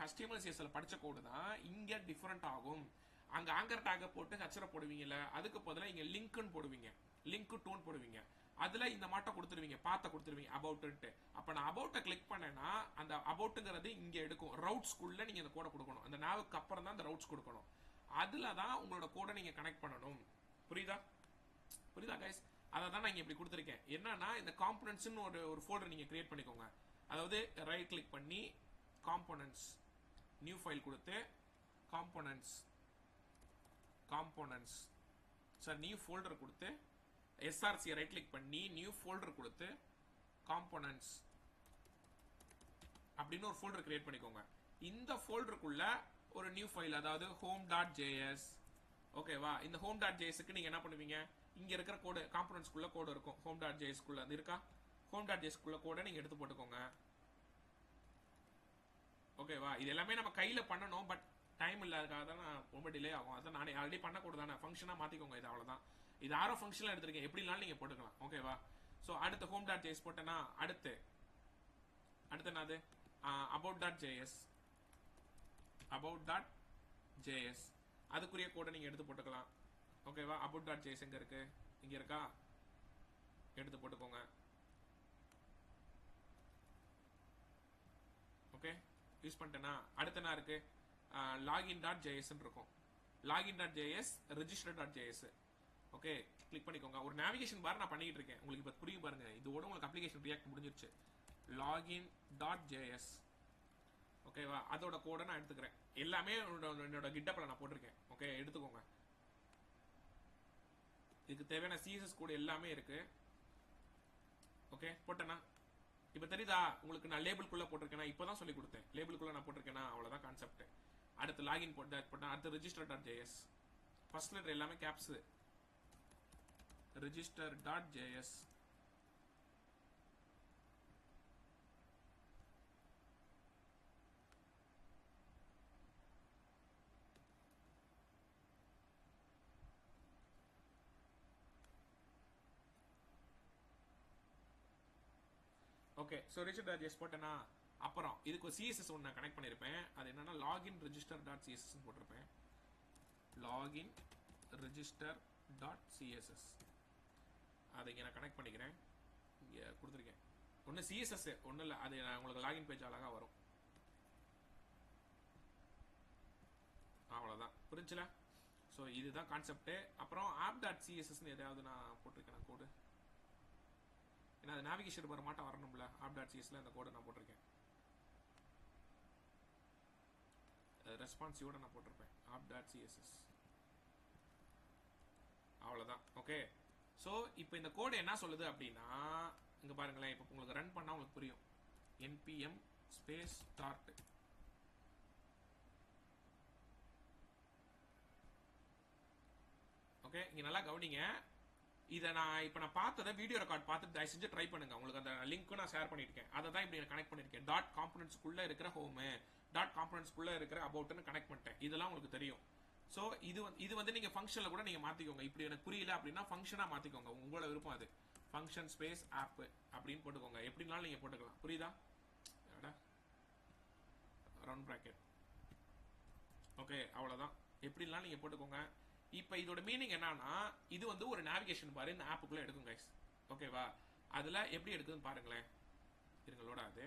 HTML CSS படிச்ச கோடு தான் இங்க டிஃபரெண்ட் ஆகும். அங்க ஆங்கர் டாக போட்டு ஹச்ஆர்எஃப் போடுவீங்கல்ல, அதுக்கு பதிலாக இங்க லிங்க்னு போடுவீங்க, லிங்க் டூன்னு போடுவீங்க. அதுல இந்த மாட்டம் கொடுத்துருவீங்க, பார்த்த கொடுத்துருவீங்க அபவுட். அப்ப நான் அபவுட்டை கிளிக் பண்ணேன்னா அந்த அபவுட்ங்கிறது இங்க எடுக்கும். ரவுட்ஸ்குள்ள நீங்க இந்த கோடை கொடுக்கணும், அந்த நாவுக்கு அப்புறம் தான் அந்த ரவுட்ஸ் கொடுக்கணும். அதுல தான் உங்களோட கோடை நீங்க கனெக்ட் பண்ணணும். புரியுதா? புரியுதா கைஸ்? அதை தான் நான் இங்க இப்படி கொடுத்துருக்கேன். என்னன்னா, இந்த காம்போனன்ட்ஸ்னு ஒரு ஃபோல்டர் நீங்க கிரியேட் பண்ணிக்கோங்க. அதாவது ரைட் கிளிக் பண்ணி காம்போனன்ட்ஸ் நியூ ஃபைல் கொடுத்து காம்போனன்ட்ஸ் சார் நியூ ஃபோல்டர் கொடுத்து எஸ்ஆர்சி ரைட் கிளிக் பண்ணி நியூ ஃபோல்டர் கொடுத்து காம்போனன்ட்ஸ் அப்படின்னு ஒரு ஃபோல்டர் கிரியேட் பண்ணிக்கோங்க. இந்த ஃபோல்டருக்குள்ள ஒரு நியூ ஃபைல், அதாவது home.js. ஓகேவா? இந்த home.jsக்கு நீங்க என்ன பண்ணுவீங்க, இங்க இருக்கிற கோடு காம்போனன்ட்ஸ்க்குள்ள கோடு இருக்கும். home.jsக்குள்ள அது இருக்கா? home.jsக்குள்ள கோடை நீங்க எடுத்து போட்டுக்கோங்க. ஓகேவா? இது எல்லாமே நம்ம கையில பண்ணணும், பட் டைம் இல்லாததுக்காக தான் ரொம்ப டிலே ஆகும். அதான் நானே ஆல்ரெடி பண்ண கூட தானே, ஃபங்க்ஷனா மாத்திக்கோங்க. இது அவ்வளவுதான். இது ஆரோ ஃபங்க்ஷன்ல எடுத்திருக்கேன், எப்படினாலும் நீங்க போட்டுக்கலாம். ஓகேவா? ஸோ அடுத்து home.js போட்டேன்னா அடுத்து என்னது, about.js அதுக்குரிய கோடை நீங்க எடுத்து போட்டுக்கலாம். ஓகேவா? about.js எங்க இருக்கு? இங்க இருக்கா? எடுத்து போட்டுக்கோங்க. ஓகே, யூஸ் பண்ணிட்டேன்னா அடுத்து என்ன இருக்கு, login.js இருக்கும். login.js register.js. ஓகே, கிளிக் பண்ணிக்கோங்க. ஒரு நேவிகேஷன் பார் நான் பண்ணிட்டு இருக்கேன், உங்களுக்கு இப்ப புரியும் பாருங்க. இதோட உங்களுக்கு அப்ளிகேஷன் ரியாக்ட் முடிஞ்சிருச்சு. login.js. ஓகேவா? அதோட கோடை நான் எடுத்துக்கிறேன். எல்லாமே என்னோட கிட்டப்ல நான் போட்டிருக்கேன். ஓகே, எடுத்துக்கோங்க. இதுக்கு தேவையான சிஎஸ்எஸ் கோடு எல்லாமே இருக்கு. ஓகே, போட்டேன்னா இப்ப தெரியுதா உங்களுக்கு? நான் லேபிள்குள்ள போட்டிருக்கேன்னா, இப்பதான் சொல்லி கொடுத்தேன், லேபிள்குள்ள நான் போட்டிருக்கேன்னா அவ்வளவுதான் கான்செப்ட். அடுத்து லாகின் போட்டேன், அடுத்து register.js. ஃபர்ஸ்ட் லெட்டர் எல்லாமே caps, register.js. Okay, so register.js போட்டேன்னா அப்புறம் இதுக்கு ஒரு சிஎஸ்எஸ் ஒன்று நான் கனெக்ட் பண்ணியிருப்பேன். அது என்னன்னா login register.css login register.css. அதை இங்கே நான் கனெக்ட் பண்ணிக்கிறேன். இங்கே கொடுத்துருக்கேன். ஒன்று சிஎஸ்எஸ் ஒன்றும் இல்லை, அது உங்களுக்கு லாகின் பேஜ் அழகாக வரும். அவ்வளோதான், புரிஞ்சுல? ஸோ இதுதான் கான்செப்ட். அப்புறம் ஆப் டாட் சிஎஸ்எஸ்ன்னு எதாவது நான் போட்டிருக்கேன் கோடு, ஏன்னா அது நேவிகேஷன் வர மாட்டா வரணும்ல. ஆப் டாட் சிஎஸ்ல அந்த கோடை நான் போட்டிருக்கேன், ரெஸ்பான்சிவோட நான் போட்டிருப்பேன் ஆப் டாட் சிஎஸ்எஸ். அவ்வளோதான், ஓகே. ஸோ இப்போ இந்த கோடு என்ன சொல்லுது அப்படின்னா, இங்கே பாருங்களேன், இப்போ உங்களுக்கு ரன் பண்ணால் உங்களுக்கு புரியும். npm space start. ஓகே, இங்கே நல்லா கவனிங்க. இதை நான் பார்த்ததை வீடியோ ரெக்கார்ட் பார்த்துட்டு தயவு செஞ்சு ட்ரை பண்ணுங்க. உங்களுக்கு அந்த லிங்க்கும் நான் ஷேர் பண்ணியிருக்கேன். அதை தான் இப்படி கனெக்ட் பண்ணியிருக்கேன். டாட் காம்பனன்ட்ஸ்குள்ளே இருக்கிற ஹோமு, டாட் காம்பனன்ட்ஸ்குள்ளே இருக்கிற அபவுட்னு கனெக்ட் பண்ணிட்டேன். இதெல்லாம் உங்களுக்கு தெரியும். ஸோ இது வந்து நீங்கள் ஃபங்க்ஷனில் கூட நீங்கள் மாற்றிக்கோங்க. இப்படி எனக்கு புரியல அப்படின்னா ஃபங்க்ஷனாக மாற்றிக்கோங்க, உங்களோட விருப்பம் அது. ஃபங்க்ஷன் ஸ்பேஸ் ஆப் அப்படின்னு போட்டுக்கோங்க, எப்படினாலும் நீங்கள் போட்டுக்கலாம். புரியுதா? Round bracket. ஓகே, அவ்வளோதான். எப்படினாலும் நீங்கள் போட்டுக்கோங்க. இப்போ இதோட மீனிங் என்னன்னா, இது வந்து ஒரு நேவிகேஷன் பாரு இந்த ஆப்புக்குள்ளே எடுக்கும் கைஸ். ஓகேவா? அதில் எப்படி எடுக்குதுன்னு பாருங்களேன். இருங்களோட அது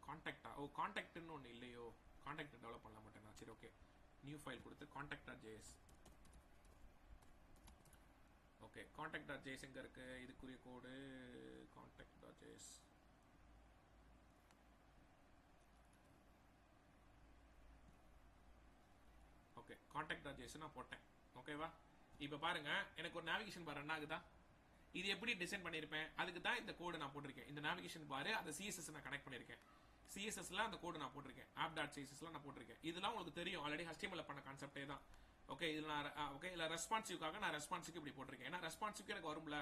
கான்டாக்டா? ஓ, கான்டாக்ட்னு ஒன்று இல்லையோ, கான்டாக்ட் டெவலப் பண்ண மாட்டேன். சரி, ஓகே. நியூ ஃபைல் கொடுத்து கான்டாக்ட்.js. ஓகே, கான்டாக்ட்.js எங்க இருக்கு? இதுக்குரிய கோடு கான்டாக்ட்.js. ஓகே, கான்டாக்ட்.js நான் போட்டேன். ஓகேவா? இப்போ பாருங்க, எனக்கு ஒரு நேவிகேஷன் பார் என்ன ஆகுதா? இது எப்படி டிசைன் பண்ணியிருப்பேன்? அதுக்கு தான் இந்த கோடு நான் போட்டிருக்கேன். இந்த நேவிகேஷன் பாரு அதை சிஎஸ்எஸ் நான் கனெக்ட் பண்ணியிருக்கேன். சிஎஸ்எஸ்ல அந்த கோடு நான் போட்டிருக்கேன். ஆப் டாட் சிஎஸ்எஸ்ல நான் போட்டிருக்கேன். இதெல்லாம் உங்களுக்கு தெரியும், ஆல்ரெடி HTML பண்ண கான்செப்டே தான். ஓகே, இதில் நான் ஓகே இல்லை ரெஸ்பான்சிவ்காக நான் ரெஸ்பான்சிவ்க்கு இப்படி போட்டிருக்கேன். ஏன்னா ரெஸ்பான்சிவ்க்கு எனக்கு வரும்ல.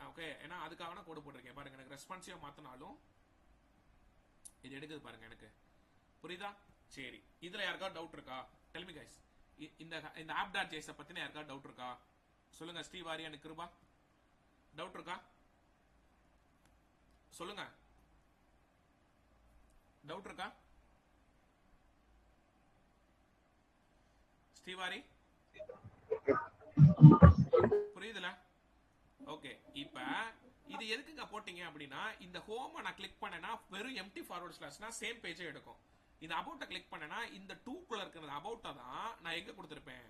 ஓகே, ஏன்னா அதுக்காக நான் கோடு போட்டிருக்கேன். பாருங்க, எனக்கு ரெஸ்பான்சிவாக மாற்றினாலும் இது எடுக்குது பாருங்க. எனக்கு புரியுதா? சரி, இதில் யாருக்காவது டவுட் இருக்கா? Tell me guys. இந்த ஆப் டாட் ஜேஸை பற்றின யாருக்காவது டவுட் இருக்கா? சொல்லுங்க. ஸ்ரீவாரி எனக்கு கிருபா டவுட் இருக்கா? சொல்லுங்க. டவுட் இருக்கா? ஸ்ரீவாரி புரியுதுல? ஓகே, இப்ப இது எதுக்குங்க போட்டீங்க அப்படின்னா, இந்த ஹோமை நான் கிளிக் பண்ணேன்னா வெறும் எம்டி ஃபார்வர்ட் ஸ்லாஷ்னா சேம் பேஜே எடுக்கும். இந்த அபவுட்டை கிளிக் பண்ணேன்னா இந்த டூக்குள்ள இருக்கிற அபவுட்டை தான் நான் எங்க கொடுத்துருப்பேன்?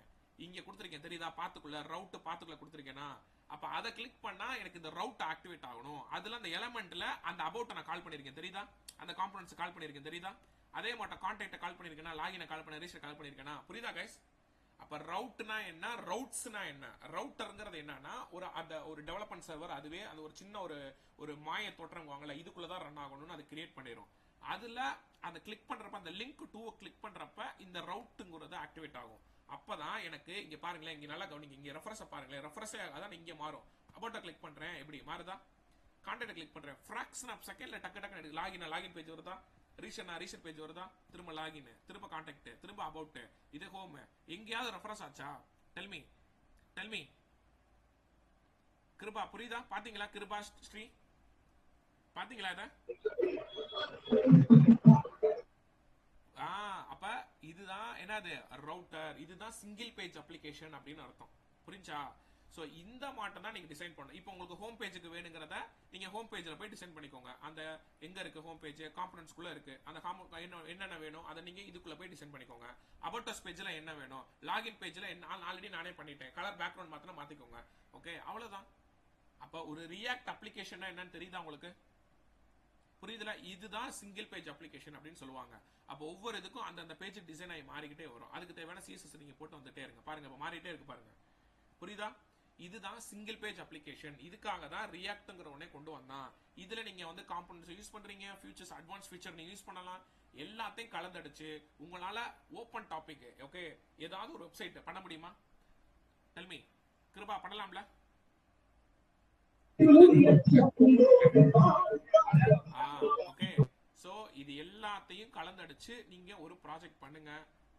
இங்க கொடுத்துருக்கேன், தெரியுதா? பாத்துக்குள்ள ரவுட் பாத்துக்குள்ள கொடுத்துருக்கேன்னா, அப்ப அதை கிளிக் பண்ணா எனக்கு இந்த ரவுட் ஆக்டிவேட் ஆகணும். அதுல அந்த எலமெண்ட்ல அந்த அபவுட்டை நான் கால் பண்ணிருக்கேன், தெரியுதா? அந்த காம்பனன்ட்ஸ் கால் பண்ணிருக்கேன், தெரியுதா? அதே மட்டும் கான்டாக்டை கால் பண்ணிருக்கேனா, லாகினை கால் பண்ண, ரீசெட் கால் பண்ணிருக்கேனா? புரியுதா கைஸ்? அப்ப ரவுட்னா என்ன, ரவுட்ஸ்னா என்ன? ரவுட்டர்ங்கிறது என்னன்னா ஒரு டெவலப்மெண்ட் சர்வர். அதுவே அது ஒரு சின்ன ஒரு மாய தோற்றம் வாங்கல, இதுக்குள்ளதான் ரன் ஆகணும்னு அது கிரியேட் பண்ணிடும். அதுல அந்த கிளிக் பண்றப்ப, அந்த லிங்க் 2 கிளிக் பண்றப்ப இந்த ரவுட்டுங்கிறது ஆக்டிவேட் ஆகும். அப்பதான் எனக்கு இங்க பாருங்களேன், இங்க நல்லா கவனிங்க, இங்க ரெஃபரன்ஸ் பாருங்களேன். ரெஃபரன்ஸ் அதான் இங்க மாறும். அபவுட்ட கிளிக் பண்றேன், எப்படி மாறுதா? கான்டாக்ட் கிளிக் பண்றேன், ஃபிராக்ஷன் ஆஃப் செகண்ட்ல டக்கு லாகின் பேஜ் வருதா? ரீசெட் பேஜ் வருதா? திரும்ப லாகின், திரும்ப கான்டாக்ட், திரும்ப அபவுட், இது ஹோம். எங்கேயாவது ரெஃபரன்ஸ் ஆச்சா? Tell me Kiruba. புரியுதா? பாத்தீங்களா கிருபா, ஸ்ரீ? பாத்தீங்களா இத? அப்ப இதுதான் என்னது? ரவுட்டர். இதுதான் சிங்கிள் பேஜ் அப்ளிகேஷன் அப்படின்னு அர்த்தம். புரிஞ்சா? ஸோ இந்த மாட்டம் தான் நீங்க டிசைன் பண்ணணும். இப்போ உங்களுக்கு ஹோம் பேஜுக்கு வேணுங்கிறத நீங்க ஹோம் பேஜில் போய் டிசைன் பண்ணிக்கோங்க. அந்த எங்க இருக்கு ஹோம் பேஜ்? காம்பனன்ட்ஸ்குள்ள இருக்கு. அந்த என்னென்ன வேணும் அதை நீங்க இதுக்குள்ள போய் டிசைன் பண்ணிக்கோங்க. அபவுட் பேஜ்ல என்ன வேணும், லாகின் பேஜ்ல ஆல்ரெடி நானே பண்ணிட்டேன், கலர் பேக்ரவுண்ட் மாத்திரம் மாத்திக்கோங்க. ஓகே, அவ்வளவுதான். அப்ப ஒரு ரியாக்ட் அப்ளிகேஷன் என்னன்னு தெரியுதா உங்களுக்கு? புரியுதுல? இதுதான் சிங்கிள் பேஜ் அப்ளிகேஷன் அப்படின்னு சொல்லுவாங்க. அப்போ ஒவ்வொரு இதுக்கும் அந்த பேஜ் டிசைன் ஆகி மாறிக்கிட்டே வரும். அதுக்கு தேவையான சிஎஸ்எஸ் நீங்க போட்டு வந்துட்டே இருங்க. பாருங்க, இப்போ மாறிட்டே இருக்கு பாருங்க. புரியுதா? இதுதான் சிங்கிள் பேஜ் அப்ளிகேஷன். இதுக்காக தான் ரியாக்ட்ங்கிற ஒண்ணே கொண்டு வந்தான். இதுல நீங்க வந்து காம்பனன்ட்ஸ் யூஸ் பண்றீங்க, ஃபியூச்சர்ஸ் அட்வான்ஸ் ஃபீச்சர் நீங்க யூஸ் பண்ணலாம். எல்லாத்தையும் கலந்தடிச்சு உங்களால ஓபன் டாபிக், ஓகே, ஏதாவது ஒரு வெப்சைட் பண்ண முடியுமா? டெல் மீ கிருபா, பண்ணலாம்ல? ஓகே, சோ இது எல்லாத்தையும் கலந்தடிச்சு நீங்க ஒரு ப்ராஜெக்ட் பண்ணுங்க.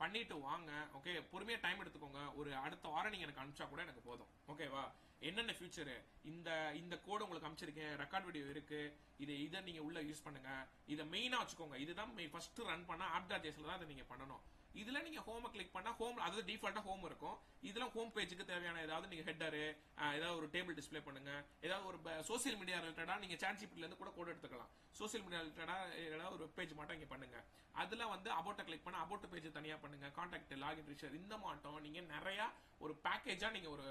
பண்ணிட்டு வாங்க. ஓகே, பொறுமையா டைம் எடுத்துக்கோங்க. ஒரு அடுத்த வாரம் நீங்க எனக்கு அனுப்பிச்சா கூட எனக்கு போதும். ஓகேவா? என்னென்ன ஃபியூச்சரு, இந்த கோடு உங்களுக்கு அனுப்பிச்சிருக்கேன், ரெக்கார்ட் வீடியோ இருக்கு, இதை நீங்க உள்ள யூஸ் பண்ணுங்க. இதை மெயினா வச்சுக்கோங்க. இதுதான் ஃபர்ஸ்ட் ரன் பண்ண app.jsல தான் அதை நீங்க பண்ணணும். இதுல நீங்க ஹோம் கிளிக் பண்ணா ஹோம், அதாவது டிஃபால்ட்டா ஹோம் இருக்கும். இதுல ஹோம் பேஜுக்கு தேவையான ஏதாவது நீங்க ஹெட்டரு, ஏதாவது ஒரு டேபிள் டிஸ்ப்ளே பண்ணுங்க. ஏதாவது ஒரு சோசியல் மீடியா ரிலேட்டடா நீங்க ChatGPT இருந்து கூட கோட் எடுத்துக்கலாம். சோசியல் மீடியா ரிலேட்டடா ஏதாவது ஒரு பேஜ் மட்டும் இங்க பண்ணுங்க. அதுல வந்து அபவுட் கிளிக் பண்ணா அபவுட் பேஜ் தனியா பண்ணுங்க. கான்டாக்ட், லாகின், ரிஜிஸ்டர், இந்த மாட்டோம் நீங்க நிறைய ஒரு பேக்கேஜா நீங்க ஒரு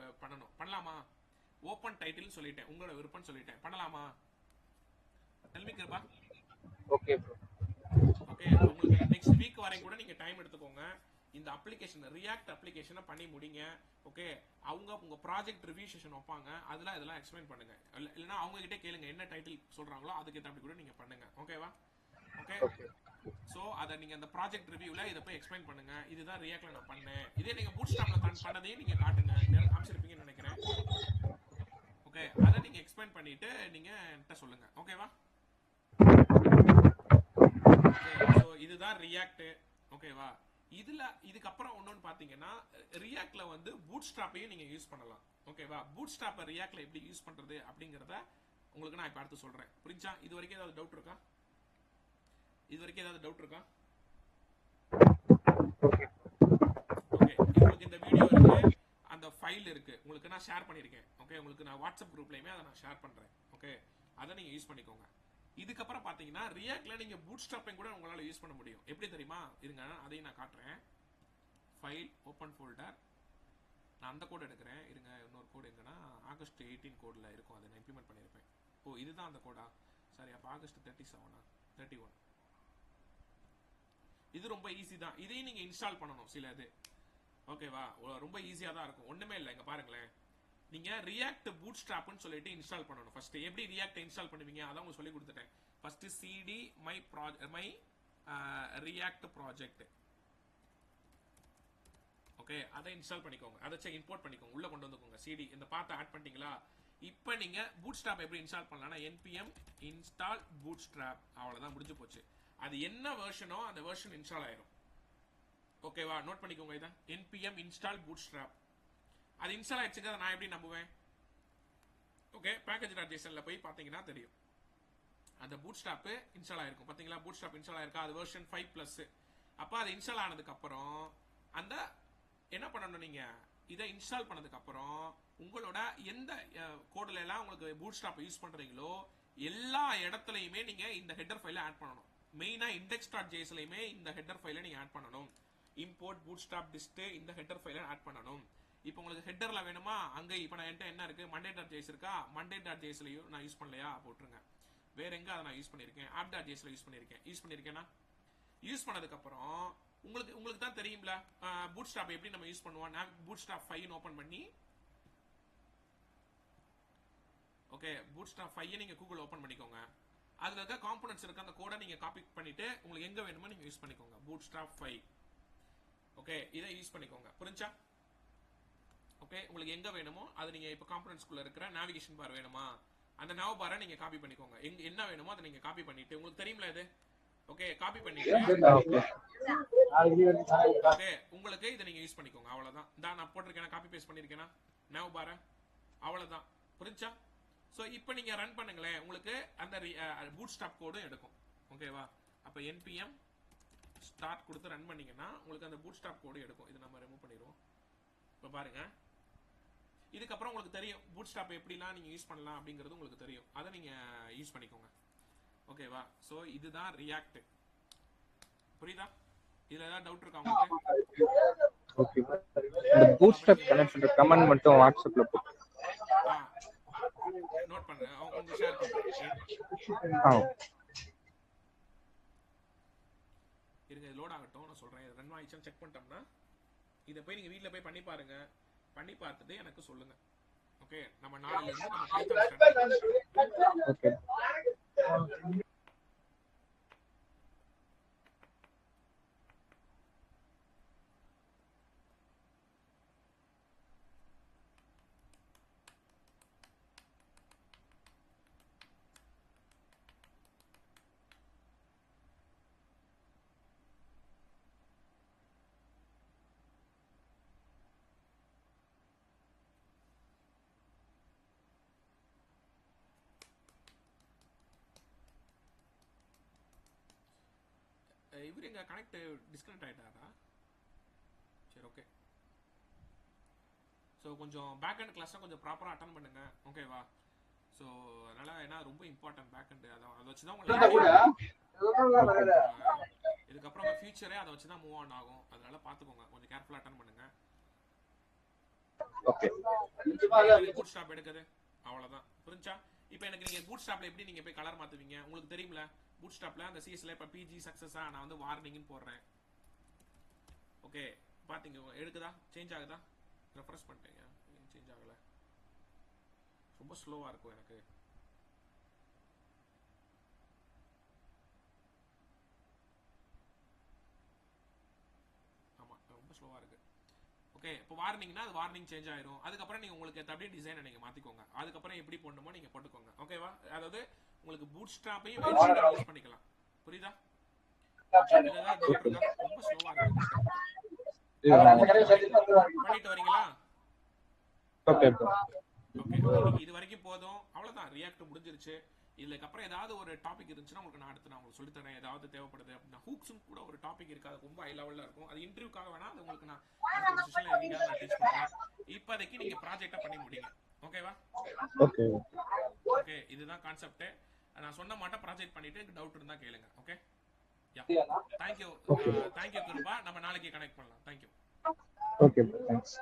பண்ணலாமா? ஓபன் டைட்டில் சொல்லிட்டேன், உங்களோட விருப்பம் சொல்லிட்டேன். பண்ணலாமா? Tell me Kiruba. Okay bro. Okay, உங்களுக்கு நெக்ஸ்ட் வீக் வரைக்கும் கூட நீங்க டைம் எடுத்துக்கோங்க. இந்த அப்ளிகேஷன், ரியாக்ட் அப்ளிகேஷனை பண்ணி முடிங்க. ஓகே, அவங்க உங்க ப்ராஜெக்ட் ரிவ்யூ செஷன் வைப்பாங்க, அதெல்லாம் இதெல்லாம் எக்ஸ்பிளைன் பண்ணுங்க. இல்லைன்னா அவங்க கிட்டே கேளுங்க, என்ன டைட்டில் சொல்றாங்களோ அதுக்கு ஏற்ற அப்படி கூட நீங்க பண்ணுங்க. ஓகேவா? ஓகே, ஸோ அதை நீங்க அந்த ப்ராஜெக்ட் ரிவ்யூல இதை போய் எக்ஸ்பிளைன் பண்ணுங்க. இதுதான் ரியாக்ட்ல நான் பண்ணேன். இதே நீங்க பூட் ஸ்டாப்ல பண்ணதையும் நீங்க காட்டுங்க. காமிச்சிருப்பீங்கன்னு நினைக்கிறேன். ஓகே, அதை நீங்க எக்ஸ்பிளைன் பண்ணிட்டு நீங்க என்கிட்ட சொல்லுங்க. ஓகேவா? ஓகே, ஸோ இதுதான் ரியாக்ட். ஓகேவா? இதுக்கப்புறம் ஒன்னொன்னு பாத்தீங்கன்னா, ரியாக்ட்ல வந்து பூட் ஸ்ட்ராப்பையும் நீங்க யூஸ் பண்ணலாம். ஓகேவா? பூட் ஸ்ட்ராப்பை ரியாக்ட்ல எப்படி யூஸ் பண்றது அப்படிங்கறத உங்களுக்கு நான் இப்ப அடுத்து சொல்றேன். புரிஞ்சா? இது வரைக்கும் ஏதாவது டவுட் இருக்கா? ஓகே, உங்களுக்கு இந்த வீடியோ இருக்கு, அந்த ஃபைல் இருக்கு, உங்களுக்கு நான் ஷேர் பண்ணிருக்கேன். ஓகே, உங்களுக்கு நான் வாட்ஸ்அப் குரூப்லயுமே அதை நான் ஷேர் பண்றேன். ஓகே, அதை நீங்க யூஸ் பண்ணிக்கோங்க. இதுக்கப்புறம் பாத்தீங்கன்னா ரியாக்ட்ல நீங்க பூட் ஸ்ட்ராப்பிங் கூட உங்களால யூஸ் பண்ண முடியும். எப்படி தெரியுமா? இருங்க, அதையும் நான் காட்டுறேன். ஃபைல், ஓப்பன் ஃபோல்டர், நான் அந்த கோட் எடுக்கிறேன். இருங்க, இன்னொரு கோட் எங்கன்னா ஆகஸ்ட் 18 கோட்ல இருக்கும், அதை நான் இம்ப்ளிமெண்ட் பண்ணியிருப்பேன். ஓ, இதுதான் அந்த கோடா? சரி, அப்போ ஆகஸ்ட் 31. இது ரொம்ப ஈஸி தான். இதையும் நீங்க இன்ஸ்டால் பண்ணணும் சில இது. ஓகேவா? ரொம்ப ஈஸியா தான் இருக்கும். ஒண்ணுமே இல்லை, இங்க பாருங்களேன். நீங்க ரியாக்ட் பூட் ஸ்ட்ராப்னு சொல்லிட்டு இன்ஸ்டால் பண்ணணும். ஃபர்ஸ்ட் எப்படி ரியாக்ட் இன்ஸ்டால் பண்ணுவீங்க அதான் உங்களுக்கு சொல்லி கொடுத்துட்டேன். First cd my react project. Okay, அதை இன்ஸ்டால் பண்ணிக்கோங்க. அதை இம்போர்ட் பண்ணிக்கோங்க, உள்ள கொண்டு வந்துக்கோங்க. cd இந்த பார்ட் ஆட் பண்ணிட்டீங்களா? இப்போ நீங்க பூட் ஸ்ட்ராப் எப்படி இன்ஸ்டால் பண்ணலாம்னா npm install bootstrap, அவ்வளவுதான், முடிஞ்சு போச்சு. அது என்ன வெர்ஷனோ அந்த வெர்ஷன் இன்ஸ்டால் ஆயிரும். ஓகேவா? நோட் பண்ணிக்கோங்க. இதான் npm install bootstrap. அது இன்ஸ்டால் ஆயிடுச்சுங்க. நான் எப்படி நம்புவேன்? ஓகே, package.jsonல போய் பாத்தீங்கன்னா தெரியும், அந்த bootstrap இன்ஸ்டால் ஆயிருக்கும். பாத்தீங்களா? bootstrap இன்ஸ்டால் ஆயிருக்கா? அது வெர்ஷன் 5+. அப்ப அது இன்ஸ்டால் ஆனதுக்கு அப்புறம் அந்த என்ன பண்ணணும், நீங்க இதை இன்ஸ்டால் பண்ணதுக்கு அப்புறம் உங்களோட எந்த கோட்ல எல்லாம் உங்களுக்கு bootstrap யூஸ் பண்றீங்களோ எல்லா இடத்துலயுமே நீங்க இந்த ஹெட்டர் ஃபைலை ஆட் பண்ணணும். மெயினா index.jsலயுமே இந்த ஹெட்டர் ஃபைலை நீங்க ஆட் பண்ணணும். import bootstrap dist இந்த ஹெட்டர் ஃபைலை ஆட் பண்ணணும். இப்போ உங்களுக்கு ஹெட்டர்ல வேணுமா? அங்க இப்போ நான் என்கிட்ட என்ன இருக்கு, monday.js இருக்கா? monday.jsலயும் நான் யூஸ் பண்ணலையா? போட்டுருங்க. வேற எங்க அதை நான் யூஸ் பண்ணிருக்கேன்? app.jsல யூஸ் பண்ணிருக்கேனா? யூஸ் பண்ணதுக்கு அப்புறம் உங்களுக்கு தான் தெரியும்ல bootstrap எப்படி நம்ம யூஸ் பண்ணுவோம். நான் bootstrap 5 ஓபன் பண்ணி, ஓகே, bootstrap 5 நீங்க கூகுள் ஓபன் பண்ணிக்கோங்க. அதுல இருக்க காம்போனன்ட்ஸ் இருக்க அந்த கோடை நீங்க காப்பி பண்ணிட்டு உங்களுக்கு எங்க வேணுமோ நீங்க யூஸ் பண்ணிக்கோங்க. bootstrap 5. ஓகே, இதை யூஸ் பண்ணிக்கோங்க. புரிஞ்சா? ஓகே, உங்களுக்கு எங்க வேணுமோ அது நீங்க இப்ப காம்போனன்ட்ஸ்க்குள்ள இருக்கிற நேவிகேஷன் பார் வேணுமா, அந்த nav பாரை நீங்க காப்பி பண்ணிக்கோங்க. என்ன வேணுமோ அதை நீங்க காப்பி பண்ணிட்டு, உங்களுக்கு தெரியும்ல இது. ஓகே, காப்பி பண்ணிட்டு ஓகே, உங்களுக்கு இதை நீங்க யூஸ் பண்ணிக்கோங்க. அவ்வளவுதான். நான் போட்டிருக்கேன், காப்பி பேஸ்ட் பண்ணிருக்கேனா nav பாரை, அவ்வளவுதான். புரிஞ்சா? சோ இப்போ நீங்க ரன் பண்ணுங்களேன், உங்களுக்கு அந்த bootstrap கோடும் எடுக்கும். ஓகேவா? அப்ப npm ஸ்டார்ட் கொடுத்து ரன் பண்ணீங்கன்னா உங்களுக்கு அந்த bootstrap கோடு எடுக்கும். இது நம்ம ரிமூவ் பண்ணிடுவோம். இப்போ பாருங்க, இதுக்கப்புறம் உங்களுக்கு தெரியும் bootstrap எப்படிலாம் நீங்க யூஸ் பண்ணலாம் அப்படிங்கிறது உங்களுக்கு தெரியும். அதை நீங்க யூஸ் பண்ணிக்கோங்க. ஓகேவா? சோ இதுதான் ரியாக்ட். புரியுதா? இதுல ஏதாவது டவுட் இருக்கா உங்களுக்கு? ஓகே, இந்த பூட்ஸ்ட்ராப் கனெக்ட் பண்ற கமெண்ட் மட்டும் வாட்ஸ்அப்ல போட்டு நோட் பண்றேன், உங்களுக்கு ஷேர் பண்றேன். இருங்க, இது லோட் ஆகட்டும், நான் சொல்றேன். இது ரன் ஆயிடுச்சுன்னு செக் பண்ணிட்டோம்னா இதை போய் நீங்க வீட்ல போய் பண்ணி பாருங்க. பண்ணி பார்த்துட்டு எனக்கு சொல்லுங்க. ஓகே, நம்ம நாளைல இருந்து நம்ம பைத்தான் ஸ்டார்ட். ஓகே. இவர் எங்க கனெக்ட் டிஸ்கனெக்ட் ஆயிட்டாரா? சரி ஓகே. ஸோ கொஞ்சம் பேக் அண்ட் கிளாஸை கொஞ்சம் ப்ராப்பராக அட்டன் பண்ணுங்க, ஓகேவா? ஸோ அதனால ஏன்னா ரொம்ப இம்பார்ட்டன்ட் பேக் அண்ட், அதை வச்சு தான் உங்களுக்கு இதுக்கப்புறம் உங்கள் ஃபியூச்சரே அதை வச்சு தான் மூவ் ஆன் ஆகும். அதனால பார்த்துக்கோங்க, கொஞ்சம் கேர்ஃபுல்லாக அட்டன் பண்ணுங்க. ஓகே. பூட் ஸ்டாப் எடுக்குது அவ்வளோதான், புரிஞ்சா? இப்போ எனக்கு நீங்கள் பூட் ஸ்டாப்ல எப்படி நீங்கள் போய் கலர் மாற்றுவீங்க உங்களுக்கு தெரியுமில? பூட் ஸ்டாப்ல அந்த சிஎஸ்ல இப்போ பிஜி சக்ஸஸா நான் வந்து வார்னிங்னு போடுறேன். ஓகே, பார்த்தீங்க எடுக்குதா? சேஞ்ச் ஆகுதா? ரெஃப்ரெஷ் பண்ணிட்டேங்க, சேஞ்ச் ஆகலை. ரொம்ப ஸ்லோவாக இருக்கும் எனக்கு. ஆமாம், ரொம்ப ஸ்லோவாக இருக்கு. ஓகே, இப்போ வார்னிங்னா அது வார்னிங் சேஞ்ச் ஆயிரும். அதுக்கப்புறம் நீங்கள் உங்களுக்கு ஏற்ற அப்படியே டிசைனை நீங்கள் மாற்றிக்கோங்க. அதுக்கப்புறம் எப்படி போடணுமோ நீங்கள் போட்டுக்கோங்க, ஓகேவா? அதாவது உங்களுக்கு பூட் ஸ்டாப்பையும் யூஸ் பண்ணிக்கலாம், புரியுதா? ரொம்ப ஸ்லோவாக இருக்கு. பண்ணிட்டு வரீங்களா? ஓகே. ஓகே, இது வரைக்கும் போதும், அவ்வளோதான். ரியாக்ட் முடிஞ்சிருச்சு. இதுக்கப்புறம் ஏதாவது ஒரு டாபிக் இருந்துச்சுன்னா உங்களுக்கு நான் அடுத்து உங்களுக்கு சொல்லித்தரேன். ஏதாவது தேவைப்படுது அப்படின்னா ஹூக்ஸும் கூட ஒரு டாபிக் இருக்கு, அது ரொம்ப ஹை லெவலில் இருக்கும். அது இன்டர்வியூக்காக வேணா அது உங்களுக்கு நான் அடுத்த செஷன்ல எங்கேயாவது நான் டீச் பண்ணுறேன். இப்போதைக்கு நீங்கள் ப்ராஜெக்டாக பண்ணி முடிங்க, ஓகேவா? ஓகே. ஓகே, இதுதான் கான்செப்ட். நான் சொன்ன மாட்டேன், ப்ராஜெக்ட் பண்ணிட்டு டவுட் இருந்தா கேளுங்க. ஓகே, யா, தேங்க்யூ கிருபா. நம்ம நாளைக்கு கனெக்ட் பண்ணலாம். தேங்க்யூ. Okay, thanks.